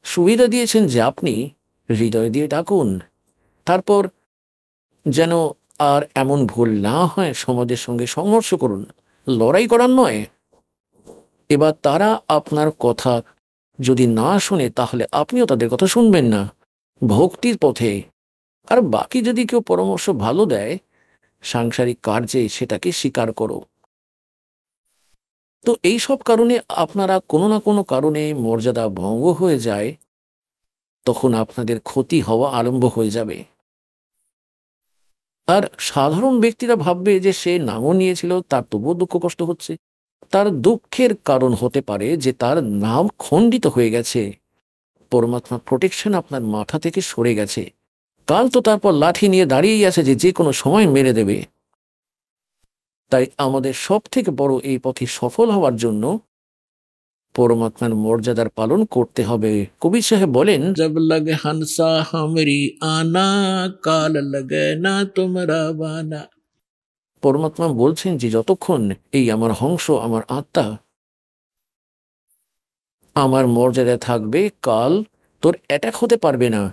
সুবিধা দিয়েছেন যে আপনি হৃদয় দিয়ে ডাকুন, তারপর যেন আর এমন ভুল না হয়। সমাজের সঙ্গে সংঘর্ষ করুন, লড়াই করার নয়। এবার তারা আপনার কথা যদি না শোনে তাহলে আপনিও তাদের কথা শুনবেন না, ভক্তির পথে। আর বাকি যদি কেউ পরামর্শ ভালো দেয় সাংসারিক কার্যে, সেটাকে স্বীকার করো। তো এই সব কারণে আপনারা কোনো না কোনো কারণে মর্যাদা ভঙ্গ হয়ে যায়, তখন আপনাদের ক্ষতি হওয়া আরম্ভ হয়ে যাবে। আর সাধারণ ব্যক্তিরা ভাববে যে সে নামও নিয়েছিল, তার তবুও দুঃখ কষ্ট হচ্ছে। তার দুঃখের কারণ হতে পারে যে তার নাম খণ্ডিত হয়ে গেছে, পরমাত্মার প্রোটেকশন আপনার মাথা থেকে সরে গেছে। কাল তো তারপর লাঠি নিয়ে দাঁড়িয়েই আছে যে যে কোনো সময় মেরে দেবে। তাই আমাদের সব থেকে বড় এই পথে সফল হওয়ার জন্য পরমাত্মার মর্যাদার পালন করতে হবে। কবির সাহেব বলেন, जब लगे हंसा हमरी आना, काल लगे ना तुमरा बाना। পরমাত্মা বলছেন যে যতক্ষণ এই আমার হংস, আমার আত্মা আমার মর্যাদায় থাকবে, কাল তোর অ্যাটাক হতে পারবে না।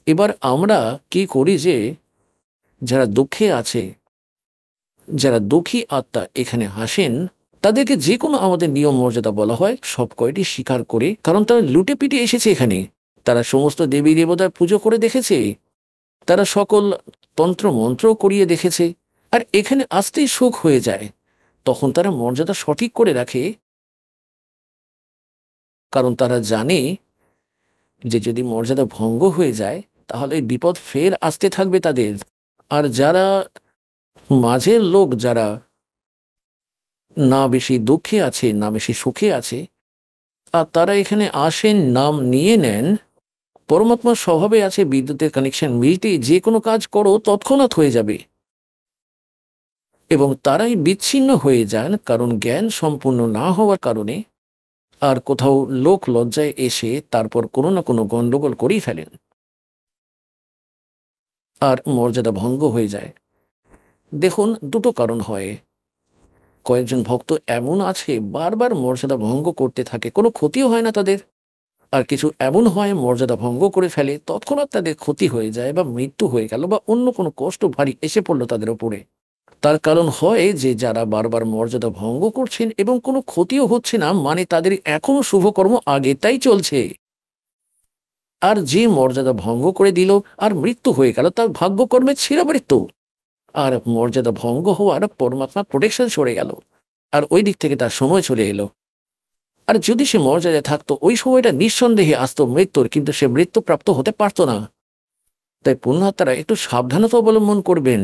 এবার আমরা কি করি যে যারা দুঃখে আছে, যারা দুঃখী আত্মা এখানে আসেন, তাদেরকে যে কোনো আমাদের নিয়ম মর্যাদা বলা হয় সব কয়টি স্বীকার করে, কারণ তারা লুটে পিটে এসেছে এখানে। তারা সমস্ত দেবী দেবতার পুজো করে দেখেছে, তারা সকল তন্ত্র মন্ত্র করিয়ে দেখেছে, আর এখানে আসতেই সুখ হয়ে যায়। তখন তারা মর্যাদা সঠিক করে রাখে, কারণ তারা জানে যে যদি মর্যাদা ভঙ্গ হয়ে যায় তাহলে বিপদ ফের আসতে থাকবে তাদের। আর যারা মাঝের লোক, যারা না বেশি দুঃখে আছে না বেশি সুখে আছে, আর তারা এখানে আসেন, নাম নিয়ে নেন। পরমাত্মার স্বভাবে আছে বিদ্যুতের কানেকশন মিলতে যে কোনো কাজ করো তৎক্ষণাৎ হয়ে যাবে, এবং তারাই বিচ্ছিন্ন হয়ে যান কারণ জ্ঞান সম্পূর্ণ না হওয়ার কারণে। আর কোথাও লোক লজ্জায় এসে তারপর কোনো না কোনো গন্ডগোল করেই ফেলেন, আর মর্যাদা ভঙ্গ হয়ে যায়। দেখুন, দুটো কারণ হয়। কয়েকজন ভক্ত এমন আছে বারবার মর্যাদা ভঙ্গ করতে থাকে, কোনো ক্ষতিও হয় না তাদের। আর কিছু এমন হয় মর্যাদা ভঙ্গ করে ফেলে, তৎক্ষণাৎ তাদের ক্ষতি হয়ে যায়, বা মৃত্যু হয়ে গেল, বা অন্য কোনো কষ্ট ভারী এসে পড়লো তাদের ওপরে। তার কারণ হয় যে যারা বারবার মর্যাদা ভঙ্গ করছেন এবং কোনো ক্ষতিও হচ্ছে না, মানে তাদের এখনো শুভকর্ম আগে তাই চলছে। আর যে মর্যাদা ভঙ্গ করে দিল আর মৃত্যু হয়ে গেল, তার ভাগ্যকর্মে ছিল মৃত্যু। আর মর্যাদা ভঙ্গ হওয়ার পরমাত্মা প্রোটেকশন সরে গেল, আর ওই দিক থেকে তার সময় চলে এলো। আর যদি সে মর্যাদায় থাকতো, ওই সময়টা নিঃসন্দেহে আসতো মৃত্যুর, কিন্তু সে মৃত্যুপ্রাপ্ত হতে পারতো না। তাই পুণ্যাত্মারা একটু সাবধানতা অবলম্বন করবেন,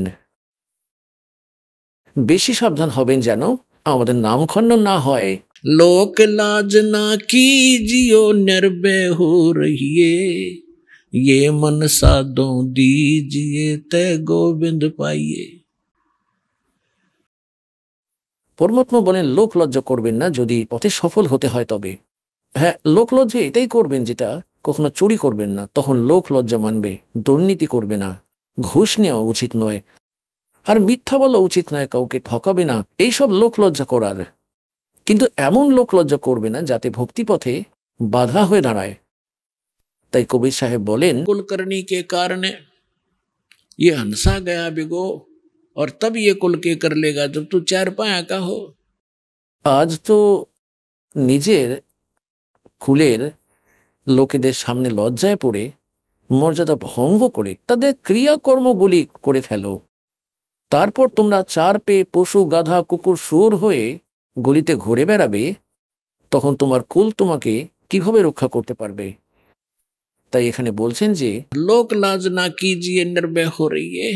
বেশি সাবধান হবেন যেন আমাদের নাম খণ্ডন না হয়। लोक लाज ना कीजियो निर्भय हो रहिए, ये मन साधो दीजिए ते गोविंद पाइए। পরমাত্মা বলেন, লোক লজ্জা করবেন না যদি পথে সফল হতে হয় তবে। হ্যাঁ, লোক লজ্জা এটাই করবেন যেটা কখনো চুরি করবেন না, তখন লোক লজ্জা মানবে। দুর্নীতি করবে না, ঘুষ নেওয়া উচিত নয়, আর মিথ্যা বলা উচিত নয়, কাউকে ঠকাবে না, এইসব লোক লজ্জা করার। কিন্তু এমন লোক লজ্জা করবে না যাতে ভক্তিপথে বাধা হয়ে দাঁড়ায়। তাই কবির সাহেব বলেন, कुलकर्णी के कारण ये हंसा गया बिगो, और तब ये कुल के कर लेगा जब तू चार पाया का हो। আজ তো নিজের কুলের লোকেদের সামনে লজ্জায় পড়ে মর্যাদা ভঙ্গ করে তাদের ক্রিয়াকর্মগুলি করে ফেলো, তারপর তোমরা চার পেয়ে পশু, গাধা, কুকুর, শুয়োর হয়ে গলিতে ঘুরে বেড়াবে, তখন তোমার কুল তোমাকে কিভাবে রক্ষা করতে পারবে? তাই এখানে বলছেন যে लोक लाज ना कीजिए निर्भय हो रहिए,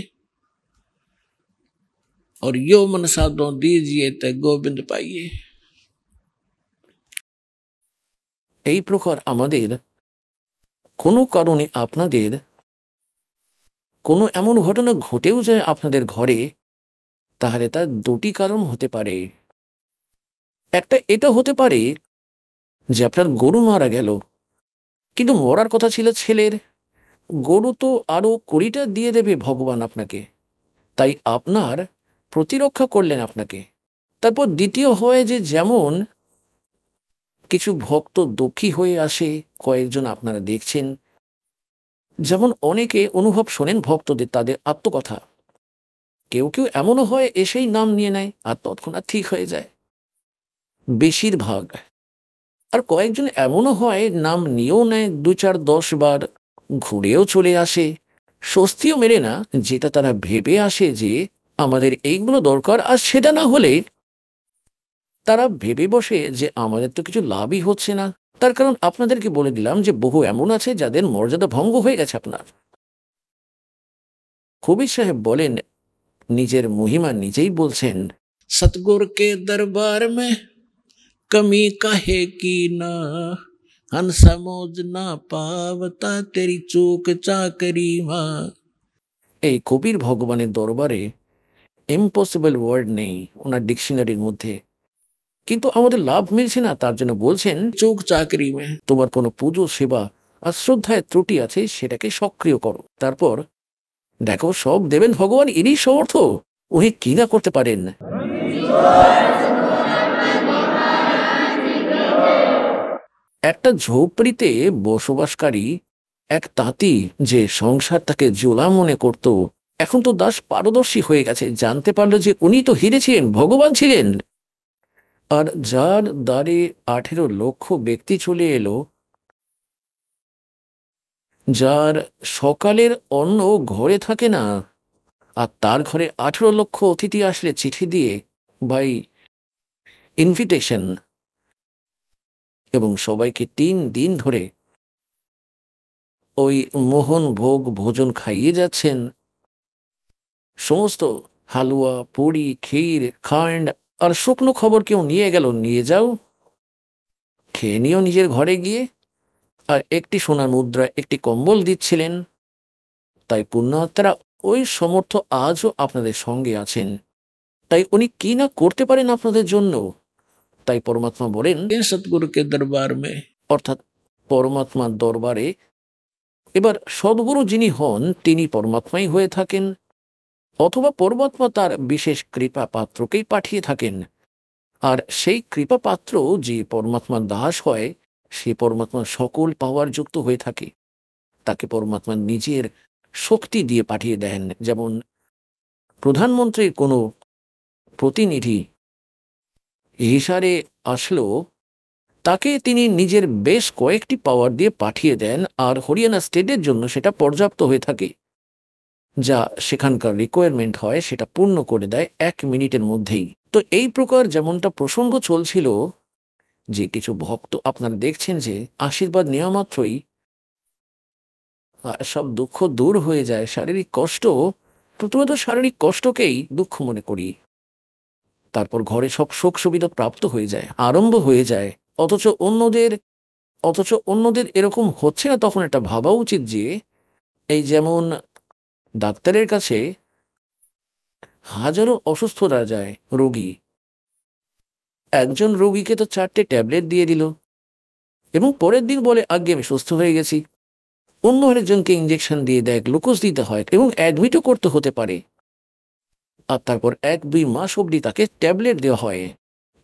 और यो मन साधो दीजिए ते गोविंद पाइए। এই প্রকার আমাদের কোনো কারণে আপনাদের কোনো এমন ঘটনা ঘটেও যায় আপনাদের ঘরে, তাহলে তার দুটি কারণ হতে পারে। একটা এটা হতে পারে যে আপনার গরু মারা গেল, কিন্তু মরার কথা ছিল ছেলের। গরু তো আরো 20টা দিয়ে দেবে ভগবান আপনাকে, তাই আপনার প্রতিরক্ষা করলেন আপনাকে। তারপর দ্বিতীয় হয় যে যেমন কিছু ভক্ত দুঃখী হয়ে আসে, কয়েকজন আপনারা দেখছেন, যেমন অনেকে অনুভব শোনেন ভক্তদের, তাদের আত্মকথা। কেউ কেউ এমনও হয় এসেই নাম নিয়ে নেয় আর তৎক্ষণাৎ ঠিক হয়ে যায়, বেশিরভাগ। আর কয়েকজন এমনও হয় নাম নিয়েও নেয় 2, 4, 10 বার, ঘুরেও চলে আসে, স্বস্তিও মেলে না, যেটা তারা ভেবে আসে যে আমাদের এইগুলো দরকার। আর সেটা না হলে তারা ভেবে বসে যে আমাদের তো কিছু লাভই হচ্ছে না। তার কারণ আপনাদেরকে বলে দিলাম যে বহু এমন আছে যাদের মর্যাদা ভঙ্গ হয়ে গেছে আপনার। কবির সাহেব বলেন, নিজের মহিমা নিজেই বলছেন, सतगुर के दरबार में कमी काहे की ना, हन समझ ना पावता तेरी चूक चाकरी माँ। এই কবির ভগবানের দরবারে ইম্পসিবল ওয়ার্ড নেই ওনার ডিকশনারির মধ্যে, কিন্তু আমাদের লাভ মিলছে না। তার জন্য বলছেন, चूक चाकरी में তোমার কোনো পুজো সেবা আর শ্রদ্ধায় ত্রুটি আছে, সেটাকে সক্রিয় করো। তারপর দেখো সব দেবেন ভগবান, ইনি সমর্থ, উনি কি না করতে পারেন। একটা ঝোপড়িতে বসবাসকারী এক তাঁতি যে সংসার তাকে জোলা মনে করত, এখন তো দাস পারদর্শী হয়ে গেছে, জানতে পারলো যে উনি তো হিরে ছিলেন, ভগবান ছিলেন। আর যার দ্বারে 18 লক্ষ ব্যক্তি চলে এলো, যার সকালের অন্ন ঘরে থাকে না, আর তার ঘরে 18 লক্ষ অতিথি আসলে চিঠি দিয়ে বাই ইনভিটেশন, এবং সবাইকে 3 দিন ধরে ওই মোহন ভোগ ভোজন খাইয়ে যাচ্ছেন। সমস্ত হালুয়া, পুরি, ক্ষীর, খান্ড আর শুকনো খবর কেউ নিয়ে গেল, নিয়ে যাও, খেয়ে নিও নিজের ঘরে গিয়ে। আর একটি সোনার মুদ্রা, একটি কম্বল দিচ্ছিলেন। তাই পুণ্যাত্মারা ওই সমর্থ আজও আপনাদের সঙ্গে আছেন। তাই উনি কি না করতে পারেন আপনাদের জন্য। তাই পরমাত্মা বলেন, सतगुरु के दरबार में অর্থাৎ পরমাত্মার দরবারে এবার সদ্গুরু যিনি হন তিনি পরমাত্মাই হয়ে থাকেন, অথবা পরমাত্মা তার বিশেষ কৃপা পাত্রকেই পাঠিয়ে থাকেন। আর সেই কৃপা পাত্র যে পরমাত্মার দাস হয়, সে পরমাত্মার সকল পাওয়ার যুক্ত হয়ে থাকে। তাকে পরমাত্মা নিজের শক্তি দিয়ে পাঠিয়ে দেন। যেমন প্রধানমন্ত্রীর কোনো প্রতিনিধি হিসারে আসলো, তাকে তিনি নিজের বেশ কয়েকটি পাওয়ার দিয়ে পাঠিয়ে দেন, আর হরিয়ানা স্টেটের জন্য সেটা পর্যাপ্ত হয়ে থাকে। যা সেখানকার রিকোয়ারমেন্ট হয় সেটা পূর্ণ করে দেয় 1 মিনিটের মধ্যেই। তো এই প্রকার যেমনটা প্রসঙ্গ চলছিল যে কিছু ভক্ত আপনারা দেখছেন যে আশীর্বাদ নেওয়া মাত্রই সব দুঃখ দূর হয়ে যায়, শারীরিক কষ্ট, প্রথমত শারীরিক কষ্টকেই দুঃখ মনে করি, তারপর ঘরে সব সুখ সুবিধা প্রাপ্ত হয়ে যায়, আরম্ভ হয়ে যায়। অথচ অন্যদের এরকম হচ্ছে না। তখন এটা ভাবা উচিত যে এই যেমন ডাক্তারের কাছে হাজারো অসুস্থরা যায় রোগী, একজন রোগীকে তো 4টে ট্যাবলেট দিয়ে দিল এবং পরের দিন বলে আগে আমি সুস্থ হয়ে গেছি। অন্য আরেকজনকে ইঞ্জেকশন দিয়ে দেয়, গ্লুকোজ দিতে হয় এবং অ্যাডমিটও করতে হতে পারে। আর তারপর 1-2 মাস অবধি তাকে ট্যাবলেট দেওয়া হয়।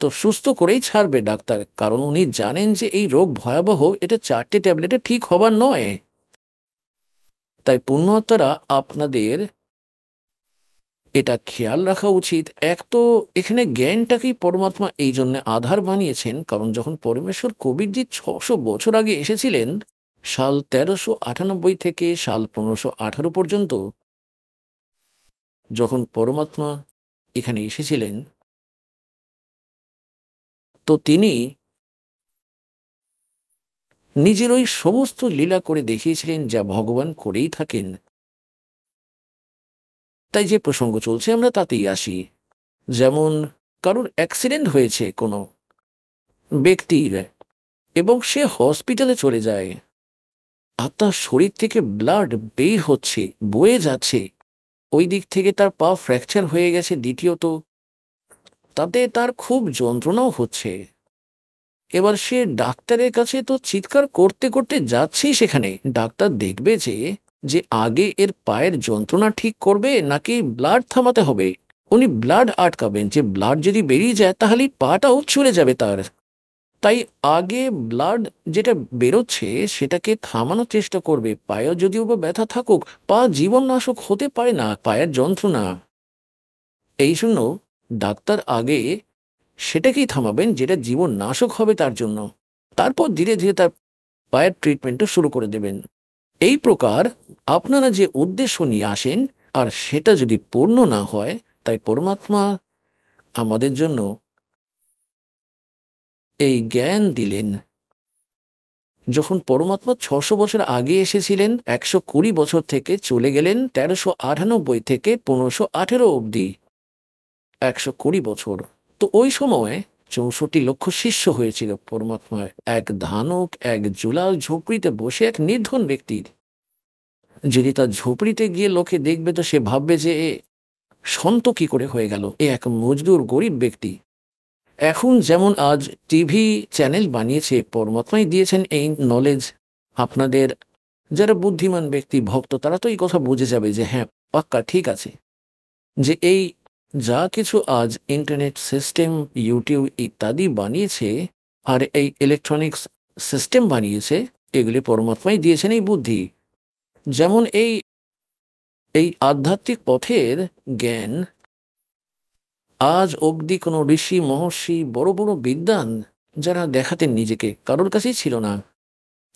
তো সুস্থ করেই ছাড়বে ডাক্তার, কারণ উনি জানেন যে এই রোগ ভয়াবহ, এটা 4টে ট্যাবলেটে ঠিক হবার নয়। তাই পুণ্যাত্মারা আপনাদের এটা খেয়াল রাখা উচিত। এক তো এখানে জ্ঞানটাকেই পরমাত্মা এই জন্য আধার বানিয়েছেন, কারণ যখন পরমেশ্বর কবিরজি 600 বছর আগে এসেছিলেন, সাল 1398 থেকে সাল 1518 পর্যন্ত যখন পরমাত্মা এখানে এসেছিলেন, তো তিনি নিজের ওই সমস্ত লীলা করে দেখিয়েছিলেন যা ভগবান করেই থাকেন। তাই যে প্রসঙ্গ চলছে আমরা তাতেই আসি। যেমন কারোর অ্যাক্সিডেন্ট হয়েছে কোনো ব্যক্তির এবং সে হসপিটালে চলে যায়, আর তার শরীর থেকে ব্লাড বের হচ্ছে, বয়ে যাচ্ছে, ওই দিক থেকে তার পা ফ্র্যাকচার হয়ে গেছে, দ্বিতীয়ত তাতে তার খুব যন্ত্রণাও হচ্ছে। এবার সে ডাক্তারের কাছে তো চিৎকার করতে করতে যাচ্ছেই, সেখানে ডাক্তার দেখবে যে আগে এর পায়ের যন্ত্রণা ঠিক করবে নাকি ব্লাড থামাতে হবে। উনি ব্লাড আটকাবেন, যে ব্লাড যদি বেরিয়ে যায় তাহলে পাটাও চলে যাবে তার। তাই আগে ব্লাড যেটা বেরোচ্ছে সেটাকে থামানোর চেষ্টা করবে। পায়েও যদিও বা ব্যথা থাকুক, পা জীবননাশক হতে পারে না পায়ের যন্ত্রণা। এই জন্য ডাক্তার আগে সেটাকেই থামাবেন যেটা জীবননাশক হবে তার জন্য, তারপর ধীরে ধীরে তার পায়ের ট্রিটমেন্টও শুরু করে দেবেন। এই প্রকার আপনারা যে উদ্দেশ্য নিয়ে আসেন আর সেটা যদি পূর্ণ না হয়, তাই পরমাত্মা আমাদের জন্য এই জ্ঞান দিলেন। যখন পরমাত্মা 600 বছর আগে এসেছিলেন, 120 বছর থেকে চলে গেলেন 1398 থেকে 1518 অবধি, 120 বছর। তো ওই সময় 64 লক্ষ শিষ্য হয়েছিল পরমাত্মার। এক ধানুক, এক জুলাল ঝুপড়িতে বসে এক নির্ধন ব্যক্তির। যদি তার ঝুপড়িতে গিয়ে লোকে দেখবে তো সে ভাববে যে এ সন্ত কি করে হয়ে গেল, এ এক মজদুর গরিব ব্যক্তি। এখন যেমন আজ টিভি চ্যানেল বানিয়েছে, পরমাত্মাই দিয়েছেন এই নলেজ। আপনাদের যারা বুদ্ধিমান ব্যক্তি, ভক্ত, তারা তো এই কথা বুঝে যাবে যে হ্যাঁ পাক্কা ঠিক আছে, যে এই যা কিছু আজ ইন্টারনেট সিস্টেম, ইউটিউব ইত্যাদি বানিয়েছে আর এই ইলেকট্রনিক্স সিস্টেম বানিয়েছে, এগুলি পরমাত্মাই দিয়েছেন এই বুদ্ধি। যেমন এই আধ্যাত্মিক পথের জ্ঞান আজ অবধি কোনো ঋষি, মহর্ষি, বড় বড় বিদ্বান যারা দেখাতেন নিজেকে, কারোর কাছেই ছিল না।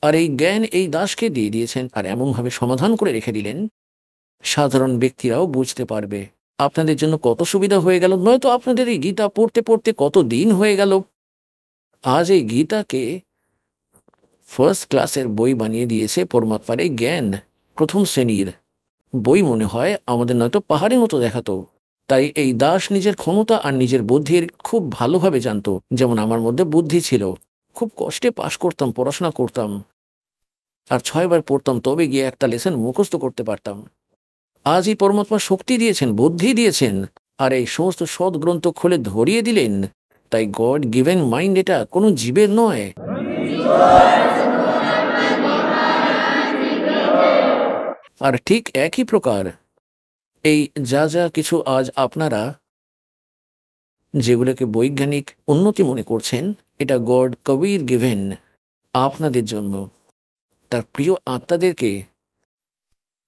আর এই জ্ঞান এই দাসকে দিয়ে দিয়েছেন, আর এমনভাবে সমাধান করে রেখে দিলেন সাধারণ ব্যক্তিরাও বুঝতে পারবে। আপনাদের জন্য কত সুবিধা হয়ে গেল। নয়তো আপনাদের এই গীতা পড়তে পড়তে কত দিন হয়ে গেল। আজ এই গীতাকে ফার্স্ট ক্লাসের বই বানিয়ে দিয়েছে পরমাত্মার এই জ্ঞান। প্রথম শ্রেণীর বই মনে হয় আমাদের, নয়তো পাহাড়ের মতো দেখাতো। তাই এই দাস নিজের ক্ষমতা আর নিজের বুদ্ধির খুব ভালোভাবে জানতো। যেমন আমার মধ্যে বুদ্ধি ছিল, খুব কষ্টে পাশ করতাম, পড়াশোনা করতাম, আর 6 বার পড়তাম তবে গিয়ে একটা লেসন মুখস্থ করতে পারতাম। আজ এই পরমাত্মা শক্তি দিয়েছেন, বুদ্ধি দিয়েছেন, আর এই সমস্ত সৎ গ্রন্থ খুলে ধরিয়ে দিলেন। তাই গড গিভেন মাইন্ড এটা কোনো জীবের নয়। আর ঠিক একই প্রকার এই যা যা কিছু আজ আপনারা যেগুলোকে বৈজ্ঞানিক উন্নতি মনে করছেন, এটা গড কবির গিভেন আপনাদের জন্য, তার প্রিয় আত্মাদেরকে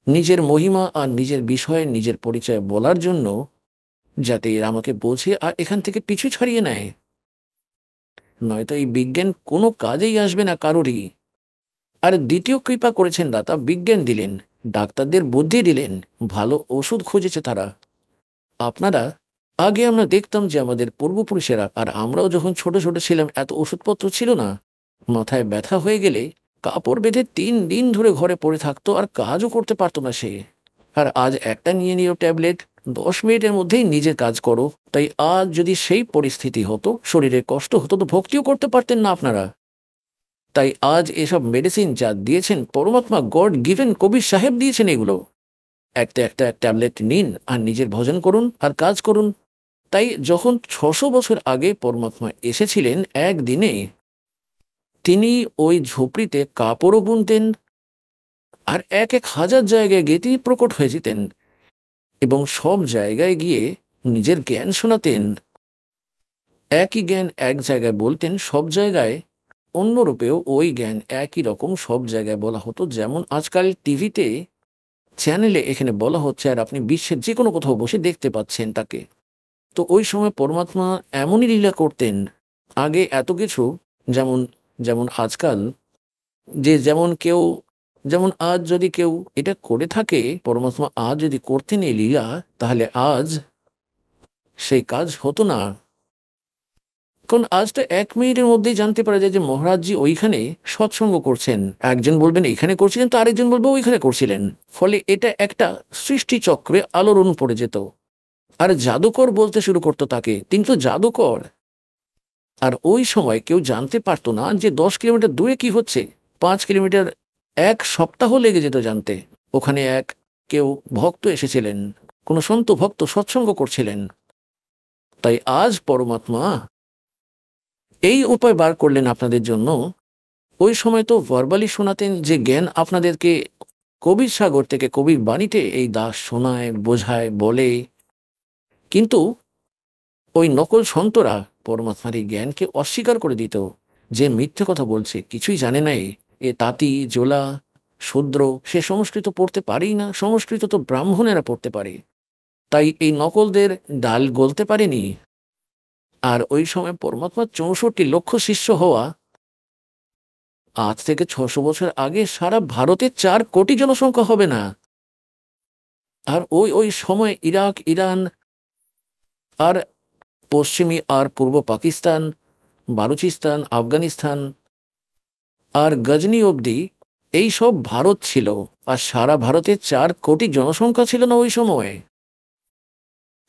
নিজের মহিমা আর নিজের বিষয়ে নিজের পরিচয় বলার জন্য, যাতে এরা আমাকে বোঝে আর এখান থেকে পিছু ছাড়িয়ে নেয়। নয়তো এই বিজ্ঞান কোনো কাজেই আসবে না কারোরই। আর দ্বিতীয় কৃপা করেছেন দাতা, বিজ্ঞান দিলেন, ডাক্তারদের বুদ্ধি দিলেন, ভালো ওষুধ খুঁজেছে তারা। আপনারা আগে আমরা দেখতাম যে আমাদের পূর্বপুরুষেরা আর আমরাও যখন ছোট ছোট ছিলাম, এত ওষুধপত্র ছিল না। মাথায় ব্যথা হয়ে গেলে কাপড় বেঁধে 3 দিন ধরে ঘরে পড়ে থাকতো, আর কাজও করতে পারতো না সে। আর আজ একটা নিয়ে নিও ট্যাবলেট, 10 মিনিটের মধ্যেই নিজের কাজ করো। তাই আজ যদি সেই পরিস্থিতি হতো, শরীরে কষ্ট হতো, তো ভক্তিও করতে পারতেন না আপনারা। তাই আজ এসব মেডিসিন যা দিয়েছেন পরমাত্মা, গড গিভেন কবির সাহেব দিয়েছেন, এগুলো একটা একটা ট্যাবলেট নিন আর নিজের ভজন করুন আর কাজ করুন। তাই যখন 600 বছর আগে পরমাত্মা এসেছিলেন, একদিনে তিনি ওই ঝুপড়িতে কাপড়ও বুনতেন, আর 1,000 জায়গায় গিয়ে তিনি প্রকট হয়ে যেতেন এবং সব জায়গায় গিয়ে নিজের জ্ঞান শোনাতেন। একই জ্ঞান এক জায়গায় বলতেন, সব জায়গায় অন্য রূপেও ওই জ্ঞান একই রকম সব জায়গায় বলা হতো। যেমন আজকাল টিভিতে চ্যানেলে এখানে বলা হচ্ছে, আর আপনি বিশ্বের যে কোনো কোথাও বসে দেখতে পাচ্ছেন তাকে। তো ওই সময় পরমাত্মা এমনই লীলা করতেন। আগে এত কিছু, যেমন যেমন আজকাল যেমন আজ যদি কেউ এটা করে থাকে, পরমাত্মা আজ যদি করতেন এই লীলা, তাহলে আজ সেই কাজ হতো না। কারণ আজ তো 1 মিনিটের মধ্যেই জানতে পারা যায় যে মহারাজজি ওইখানে সৎসঙ্গ করছেন। একজন বলবেন এখানে করছিলেন, তো আরেকজন বলবে ওইখানে করছিলেন। ফলে এটা একটা সৃষ্টি চক্রে আলোড়ন পড়ে যেত। আর জাদুকর বলতে শুরু করতো তাকে, তিনি তো জাদুকর। আর ওই সময় কেউ জানতে পারতো না যে 10 কিলোমিটার দূরে কি হচ্ছে। 5 কিলোমিটার 1 সপ্তাহ লেগে যেত জানতে। ওখানে কেউ ভক্ত এসেছিলেন, কোনো সন্ত ভক্ত সৎসঙ্গ করছিলেন। তাই আজ পরমাত্মা এই উপায় বার করলেন আপনাদের জন্য। ওই সময় তো ভার্বালি শোনাতেন, যে জ্ঞান আপনাদেরকে কবির সাগর থেকে কবির বাণীতে এই দাস শোনায়, বোঝায়, বলে। কিন্তু ওই নকল সন্তরা পরমাত্মার এই জ্ঞানকে অস্বীকার করে দিত, যে মিথ্যে কথা বলছে, কিছুই জানে নাই, এ তাঁতি জোলা শূদ্র, সে সংস্কৃত পড়তে পারেই না, সংস্কৃত তো ব্রাহ্মণেরা পড়তে পারে। তাই এই নকলদের ডাল গলতে পারেনি। আর ওই সময় পরমাত্মার ৬৪ লক্ষ শিষ্য হওয়া, আজ থেকে ৬০০ বছর আগে সারা ভারতে ৪ কোটি জনসংখ্যা হবে না। আর ওই সময় ইরাক, ইরান আর পশ্চিমী আর পূর্ব পাকিস্তান, বালুচিস্তান, আফগানিস্তান আর গজনি অবধি এই সব ভারত ছিল। আর সারা ভারতে ৪ কোটি জনসংখ্যা ছিল না ওই সময়ে।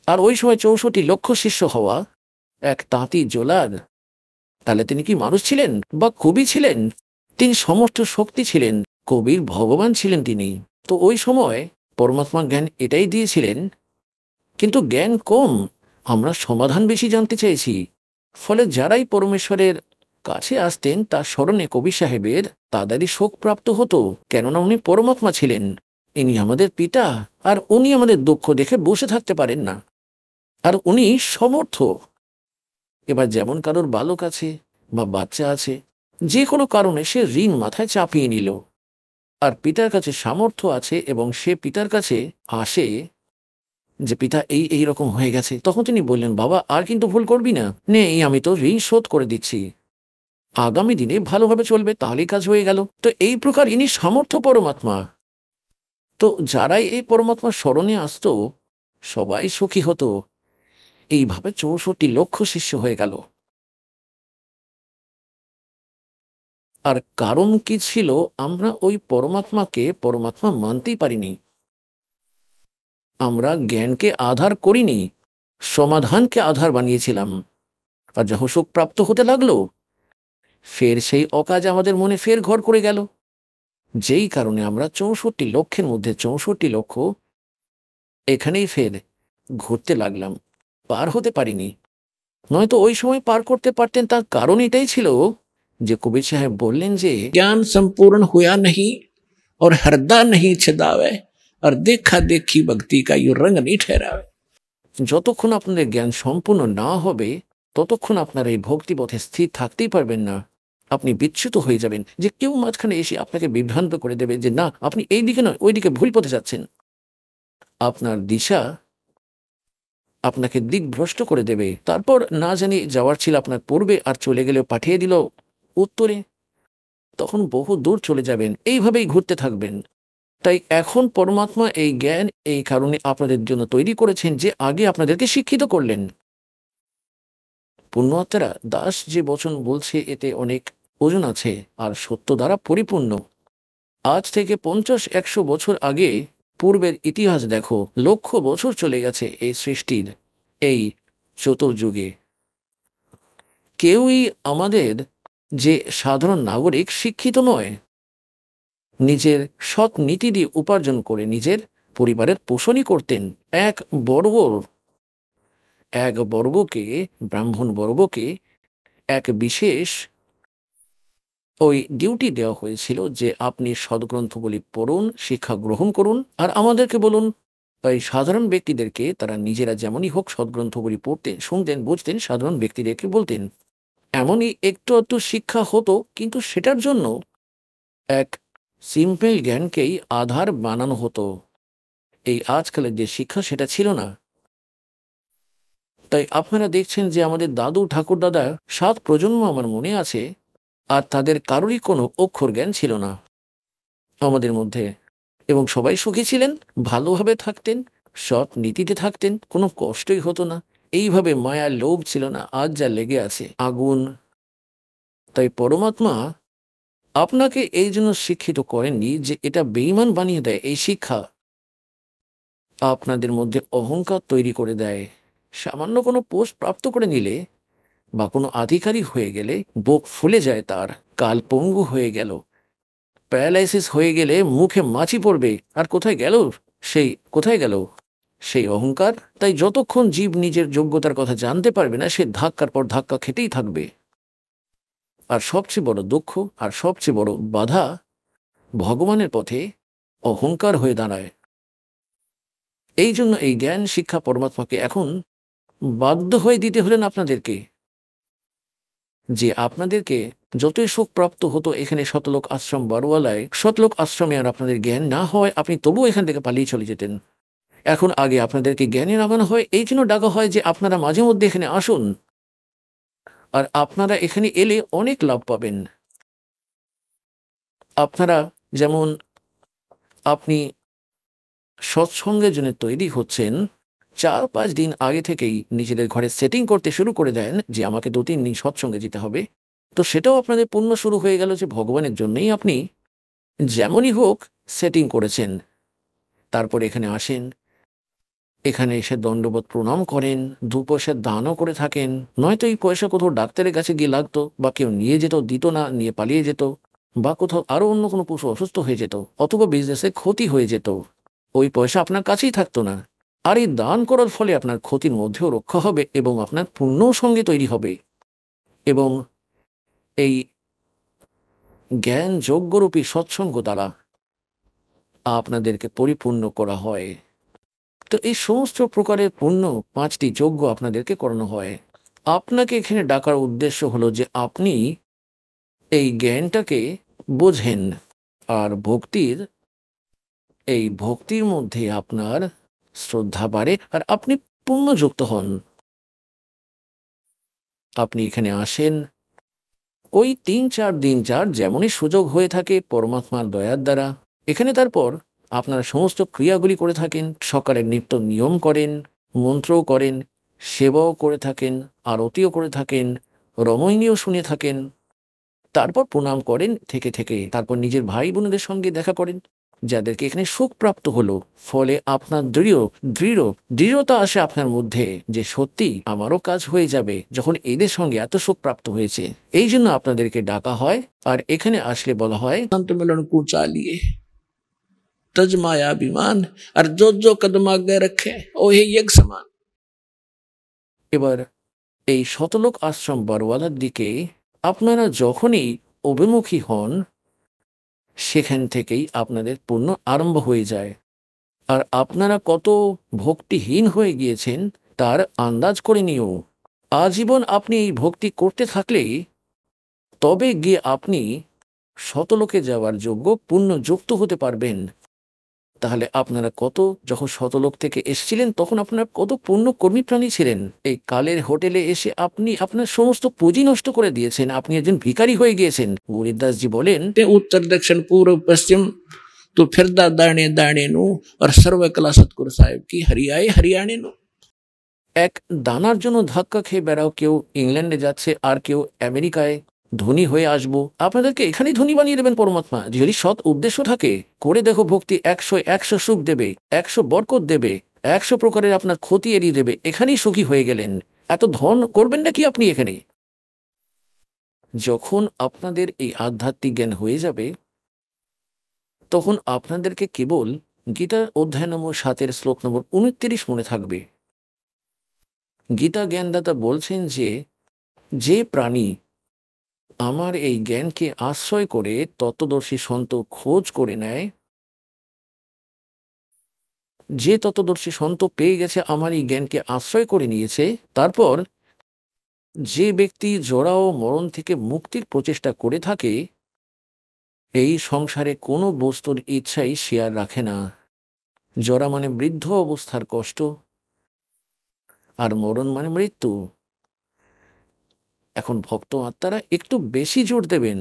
আর ওই সময় ৬৪ লক্ষ শিষ্য হওয়া এক তাঁতি জোলার, তাহলে তিনি কি মানুষ ছিলেন বা কবি ছিলেন? তিনি সমস্ত শক্তি ছিলেন, কবির ভগবান ছিলেন তিনি। তো ওই সময় পরমাত্মা জ্ঞান এটাই দিয়েছিলেন, কিন্তু জ্ঞান কম, আমরা সমাধান বেশি জানতে চাইছি। ফলে যারাই পরমেশ্বরের কাছে আসতেন তার স্মরণে কবি সাহেবের তাদেরই শোক প্রাপ্ত হতো, কেননা উনি পরমাত্মা ছিলেন, ইনি আমাদের পিতা, আর উনি আমাদের দুঃখ দেখে বসে থাকতে পারেন না, আর উনি সমর্থ। এবার যেমন কারোর বালক আছে বা বাচ্চা আছে, যে কোনো কারণে সে ঋণ মাথায় চাপিয়ে নিল, আর পিতার কাছে সামর্থ্য আছে এবং সে পিতার কাছে আসে যে পিতা এই রকম হয়ে গেছে, তখন তিনি বললেন, বাবা আর কিন্তু ভুল করবি না, নে আমি তো ঋণ শোধ করে দিচ্ছি, আগামী দিনে ভালোভাবে চলবে, তাহলেই কাজ হয়ে গেল। তো এই প্রকার ইনি সামর্থ্য পরমাত্মা। তো যারাই এই পরমাত্মার স্মরণে আসতো সবাই সুখী হতো। এইভাবে ৬৪ লক্ষ শিষ্য হয়ে গেল। আর কারণ কি ছিল? আমরা ওই পরমাত্মাকে পরমাত্মা মানতেই পারিনি। আমরা জ্ঞানকে আধার করিনি, সমাধানকে আধার বানিয়েছিলাম। আর যখন সুখ প্রাপ্ত হতে লাগলো, ফের সেই অকাজ আমাদের মনে ফের ঘর করে গেল। যেই কারণে আমরা ৬৪ লক্ষের মধ্যে ৬৪ লক্ষ এখানেই ফের ঘুরতে লাগলাম, পার হতে পারিনি। নয়তো ওই সময় পার করতে পারতেন। তার কারণ এটাই ছিল যে কবির সাহেব বললেন যে ज्ञान संपूर्ण हुआ नहीं और हृदय नहीं छदावे और देखा देखी भक्ति का यू रंग नहीं ठहरावे। যতক্ষণ আপনাদের জ্ঞান সম্পূর্ণ না হবে ততক্ষণ আপনার এই ভক্তিপথে স্থির থাকতেই পারবেন না। আপনি বিচ্যুত হয়ে যাবেন, যে কেউ মাঝখানে এসে আপনাকে বিভ্রান্ত করে দেবে যে না, আপনি এই দিকে নয়, ওই দিকে ভুল পথে যাচ্ছেন। আপনার দিশা আপনাকে দিকভ্রষ্ট করে দেবে। তারপর না জানি যাওয়ার ছিল আপনার পূর্বে, আর চলে গেলেও পাঠিয়ে দিল উত্তরে, তখন বহু দূর চলে যাবেন। এইভাবেই ঘুরতে থাকবেন। তাই এখন পরমাত্মা এই জ্ঞান এই কারণে আপনাদের জন্য তৈরি করেছেন যে আগে আপনাদেরকে শিক্ষিত করলেন। পুণ্যাত্মারা দাস যে বচন বলছে এতে অনেক ওজন আছে আর সত্য দ্বারা পরিপূর্ণ। আজ থেকে ৫০-১০০ বছর আগে পূর্বের ইতিহাস দেখো, লক্ষ বছর চলে গেছে এই সৃষ্টির এই চতুর্যুগে। কেউই আমাদের যে সাধারণ নাগরিক শিক্ষিত নয়। নিজের সৎ নীতি দিয়ে উপার্জন করে নিজের পরিবারের পোষণই করতেন। এক বর্গকে, ব্রাহ্মণ বর্গকে এক বিশেষ ওই ডিউটি দেওয়া হয়েছিল যে আপনি সদ্গ্রন্থগুলি পড়ুন, শিক্ষা গ্রহণ করুন, আর আমাদেরকে বলুন। তাই সাধারণ ব্যক্তিদেরকে তারা নিজেরা যেমনই হোক সদ্গ্রন্থগুলি পড়তেন, শুনতেন, বুঝতেন, সাধারণ ব্যক্তিদেরকে বলতেন। এমনই একটু একটু শিক্ষা হতো, কিন্তু সেটার জন্য এক সিম্পল জ্ঞানকেই আধার বানানো হতো। এই আজকালের যে শিক্ষা সেটা ছিল না। তাই আপনারা দেখছেন যে আমাদের দাদু ঠাকুর দাদা 7 প্রজন্ম আমার মনে আছে, আর তাদের কারোরই কোনো অক্ষর জ্ঞান ছিল না আমাদের মধ্যে, এবং সবাই সুখী ছিলেন, ভালোভাবে থাকতেন, সৎ নীতিতে থাকতেন, কোনো কষ্টই হতো না। এইভাবে মায়ার লোভ ছিল না, আজ যা লেগে আছে আগুন। তাই পরমাত্মা আপনাকে এই জন্য শিক্ষিত করেননি যে এটা বেঈমান বানিয়ে দেয়। এই শিক্ষা আপনাদের মধ্যে অহংকার তৈরি করে দেয়। সামান্য কোনো পোস্ট প্রাপ্ত করে নিলে বা কোনো আধিকারিক হয়ে গেলে বুক ফুলে যায়, তার কাল পঙ্গু হয়ে গেল, প্যারালাইসিস হয়ে গেলে মুখে মাছি পড়বে, আর কোথায় গেল সেই অহংকার। তাই যতক্ষণ জীব নিজের যোগ্যতার কথা জানতে পারবে না, সে ধাক্কার পর ধাক্কা খেতেই থাকবে। আর সবচেয়ে বড় দুঃখ আর সবচেয়ে বড় বাধা ভগবানের পথে অহংকার হয়ে দাঁড়ায়। এই জন্য এই জ্ঞান শিক্ষা পরমাত্মাকে এখন বাধ্য হয়ে দিতে হলেন আপনাদেরকে, যে আপনাদেরকে যতই সুখ প্রাপ্ত হতো এখানে শতলোক আশ্রম বারোয়ালায়, শতলোক আশ্রমে আর আপনাদের জ্ঞান না হয় আপনি তবুও এখান থেকে পালিয়ে চলে যেতেন। এখন আগে আপনাদেরকে জ্ঞানে নামানো হয়, এই জন্য ডাকা হয় যে আপনারা মাঝে মধ্যে এখানে আসুন, আর আপনারা এখানে এলে অনেক লাভ পাবেন। আপনারা যেমন আপনি সৎসঙ্গের জন্য তৈরি হচ্ছেন, 4-5 দিন আগে থেকেই নিজেদের ঘরে সেটিং করতে শুরু করে দেন যে আমাকে 2-3 দিন সৎসঙ্গে যেতে হবে, তো সেটাও আপনাদের পুণ্য শুরু হয়ে গেল যে ভগবানের জন্যই আপনি যেমনই হোক সেটিং করেছেন। তারপর এখানে আসেন, এখানে এসে দণ্ডবোধ প্রণাম করেন, 2 পয়সার দানও করে থাকেন। নয়তো এই পয়সা কোথাও ডাক্তারের কাছে গিয়ে লাগতো, বা কেউ নিয়ে যেত, দিত না, নিয়ে পালিয়ে যেত, বা কোথাও আরো অন্য কোনো পশু অসুস্থ হয়ে যেত, অথবা বিজনেসে ক্ষতি হয়ে যেত। ওই পয়সা আপনার কাছেই থাকতো না। আর এই দান করার ফলে আপনার ক্ষতির মধ্যেও রক্ষা হবে এবং আপনার পুণ্যও সঙ্গে তৈরি হবে, এবং এই জ্ঞান যজ্ঞরূপী সৎসঙ্গ দ্বারা আপনাদেরকে পরিপূর্ণ করা হয়। তো এই সমস্ত প্রকারের পুণ্য 5টি যজ্ঞ আপনাদেরকে করানো হয়। আপনাকে এখানে ডাকার উদ্দেশ্য হলো যে আপনি এই জ্ঞানটাকে বোঝেন, আর এই ভক্তির মধ্যে আপনার শ্রদ্ধা বাড়ে, আর আপনি পুণ্যযুক্ত হন। আপনি এখানে আসেন, ওই 3-4 দিন যার যেমনই সুযোগ হয়ে থাকে পরমাত্মার দয়ার দ্বারা এখানে, তারপর আপনারা সমস্ত ক্রিয়াগুলি করে থাকেন। সকালের নিত্য নিয়ম করেন, মন্ত্রও করেন, সেবাও করে থাকেন, আরতিও করে থাকেন, রমণীও শুনে থাকেন, তারপর প্রণাম করেন থেকে তারপর নিজের ভাই বোনদের সঙ্গে দেখা করেন যাদেরকে এখানে সুখ প্রাপ্ত হলো। ফলে আপনার দৃঢ়তা আসে আপনার মধ্যে যে সত্যি আমারও কাজ হয়ে যাবে যখন এদের সঙ্গে এত সুখ প্রাপ্ত হয়েছে। এই জন্য আপনাদেরকে ডাকা হয়, আর এখানে আসলে বলা হয় संत मिलन को चालिए तज माया अभिमान और जो जो कदम आगे रखे ओ ही एक समान। এবার এই শতলোক আশ্রম বারওয়ালার দিকে আপনারা যখনই অভিমুখী হন, সেখান থেকেই আপনাদের পুণ্য আরম্ভ হয়ে যায়। আর আপনারা কত ভক্তিহীন হয়ে গিয়েছেন তার আন্দাজ করে নিও। আজীবন আপনি এই ভক্তি করতে থাকলেই তবে গিয়ে আপনি শতলোকে যাওয়ার যোগ্য পুণ্যযুক্ত হতে পারবেন। তাহলে আপনারা যখন শতলোক থেকে এসেছিলেন তখন আপনারা কত পুণ্য কর্মী প্রাণী ছিলেন। এই কালের হোটেলে এসে আপনি আপনার সমস্ত পুঁজি নষ্ট করে দিয়েছেন, আপনি একজন ভিখারি হয়ে গিয়েছেন। গুরুদাসজি বলেন, उत्तर दक्षिण पूर्व पश्चिम तो फिरदा दाणे दाणे नु और सर्व कला सतगुरु साहिब की हरियाए हरियाणे नु। এক দানার জন্য ধাক্কা খেয়ে বেড়াও, কেউ ইংল্যান্ডে যাচ্ছে আর কেউ আমেরিকায় ধনী হয়ে আসবো। আপনাদেরকে এখানেই ধনী বানিয়ে দেবেন পরমাত্মা যদি সৎ উদ্দেশ্য থাকে। করে দেখো ভক্তি 100 সুখ দেবে, 100 বরকত দেবে, 100 প্রকারের আপনার ক্ষতি এড়িয়ে দেবে। এখানেই সুখী হয়ে গেলেন। এত ধন করবেন নাকি আপনি এখানে? যখন আপনাদের এই আধ্যাত্মিক জ্ঞান হয়ে যাবে তখন আপনাদেরকে কেবল গীতার অধ্যায় নম্বর 7 শ্লোক নম্বর 29 মনে থাকবে। গীতা জ্ঞানদাতা বলছেন যে প্রাণী আমার এই জ্ঞানকে আশ্রয় করে তত্ত্বদর্শী সন্ত খোঁজ করে নেয়, যে তত্ত্বদর্শী সন্ত পেয়ে গেছে আমার এই জ্ঞানকে আশ্রয় করে নিয়েছে, তারপর যে ব্যক্তি জরা ও মরণ থেকে মুক্তির প্রচেষ্টা করে থাকে, এই সংসারে কোনো বস্তুর ইচ্ছাই সে আর রাখে না। জরা মানে বৃদ্ধ অবস্থার কষ্ট, আর মরণ মানে মৃত্যু। এখন ভক্ত আত্মারা একটু বেশি জোর দেবেন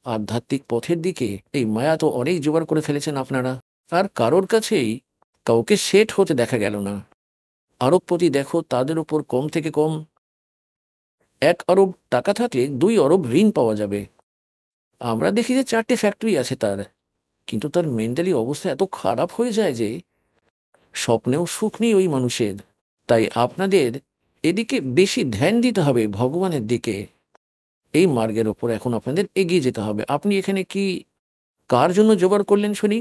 আধ্যাত্মিক পথের দিকে। এই মায়া তো অনেক জোগাড় করে ফেলেছেন আপনারা, আর কারোর কাছেই কাউকে সেট হতে দেখা গেল না। আরবপতি দেখো, তাদের উপর কম থেকে কম 1 আরব টাকা থাকলে 2 আরব ঋণ পাওয়া যাবে। আমরা দেখি যে 4টে ফ্যাক্টরি আছে তার, কিন্তু তার মেন্টালি অবস্থা এত খারাপ হয়ে যায় যে স্বপ্নেও সুখ নেই ওই মানুষের। তাই আপনাদের এদিকে বেশি ধ্যান দিতে হবে, ভগবানের দিকে। এই মার্গের ওপর এখন আপনাদের এগিয়ে যেতে হবে। আপনি এখানে কি কার জন্য জোগাড় করলেন শুনি?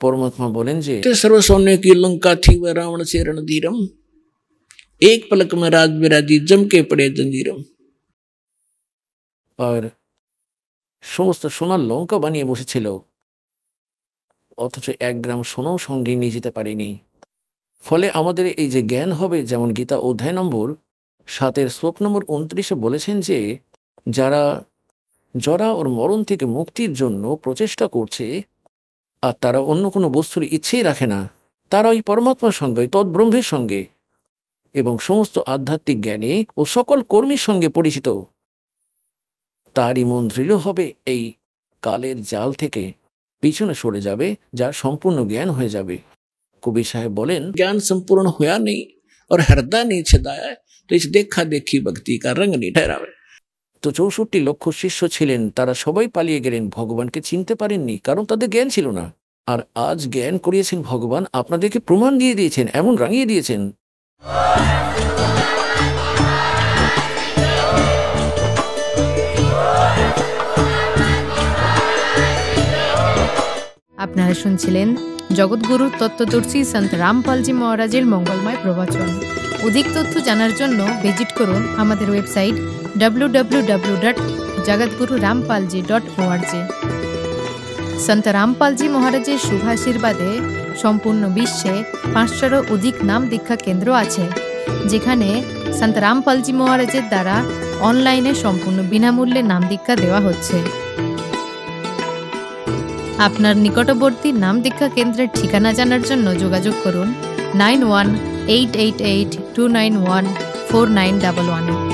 পরমাত্মা বলেন যে सर्व सोने की लंका थी वह रावण से रणधीरम, एक पलक में राज विराजी जम के पड़े जंजीरम। আর সমস্ত সোনার লঙ্কা বানিয়ে বসেছিল, অথচ 1 গ্রাম সোনাও সঙ্গে নিয়ে যেতে পারেনি। ফলে আমাদের এই যে জ্ঞান হবে, যেমন গীতা অধ্যায় নম্বর 7 শ্লোক নম্বর 29 বলেছেন যে যারা জরা ওর মরণ থেকে মুক্তির জন্য প্রচেষ্টা করছে আর তারা অন্য কোনো বস্তুর ইচ্ছেই রাখে না, তারা ওই পরমাত্মার সঙ্গে, তৎব্রহ্মের সঙ্গে এবং সমস্ত আধ্যাত্মিক জ্ঞানী ও সকল কর্মীর সঙ্গে পরিচিত, তারই মন দৃঢ় হবে, এই কালের জাল থেকে পিছনে সরে যাবে, যার সম্পূর্ণ জ্ঞান হয়ে যাবে। কবি সাহেব বলেন, ज्ञान संपूर्ण हुआ नहीं और हृदय नहीं छदाया, तो इस देखा देखी भक्ति का रंग नहीं ठहरावे। তো 64 লক্ষ শিষ্য ছিলেন, তারা সবাই পালিয়ে গেলেন, ভগবানকে চিনতে পারেননি, কারণ তাদের জ্ঞান ছিল না। আর আজ জ্ঞান করিয়েছেন ভগবান, আপনাদেরকে প্রমাণ দিয়ে দিয়েছেন, এমন রাঙিয়ে দিয়েছেন। আপনারা শুনছিলেন জগৎগুরু তত্ত্বদর্শী সন্ত রামপালজি মহারাজের মঙ্গলময় প্রবচন। অধিক তথ্য জানার জন্য ভিজিট করুন আমাদের ওয়েবসাইট www.jagatgururampalji.org। সন্ত রামপালজি মহারাজের শুভাশীর্বাদে সম্পূর্ণ বিশ্বে 500-এরও অধিক নাম দীক্ষা কেন্দ্র আছে, যেখানে সন্ত রামপালজি মহারাজের দ্বারা অনলাইনে সম্পূর্ণ বিনামূল্যে নাম দীক্ষা দেওয়া হচ্ছে। আপনার নিকটবর্তী নাম দীক্ষা কেন্দ্রের ঠিকানা জানার জন্য যোগাযোগ করুন 918882914911।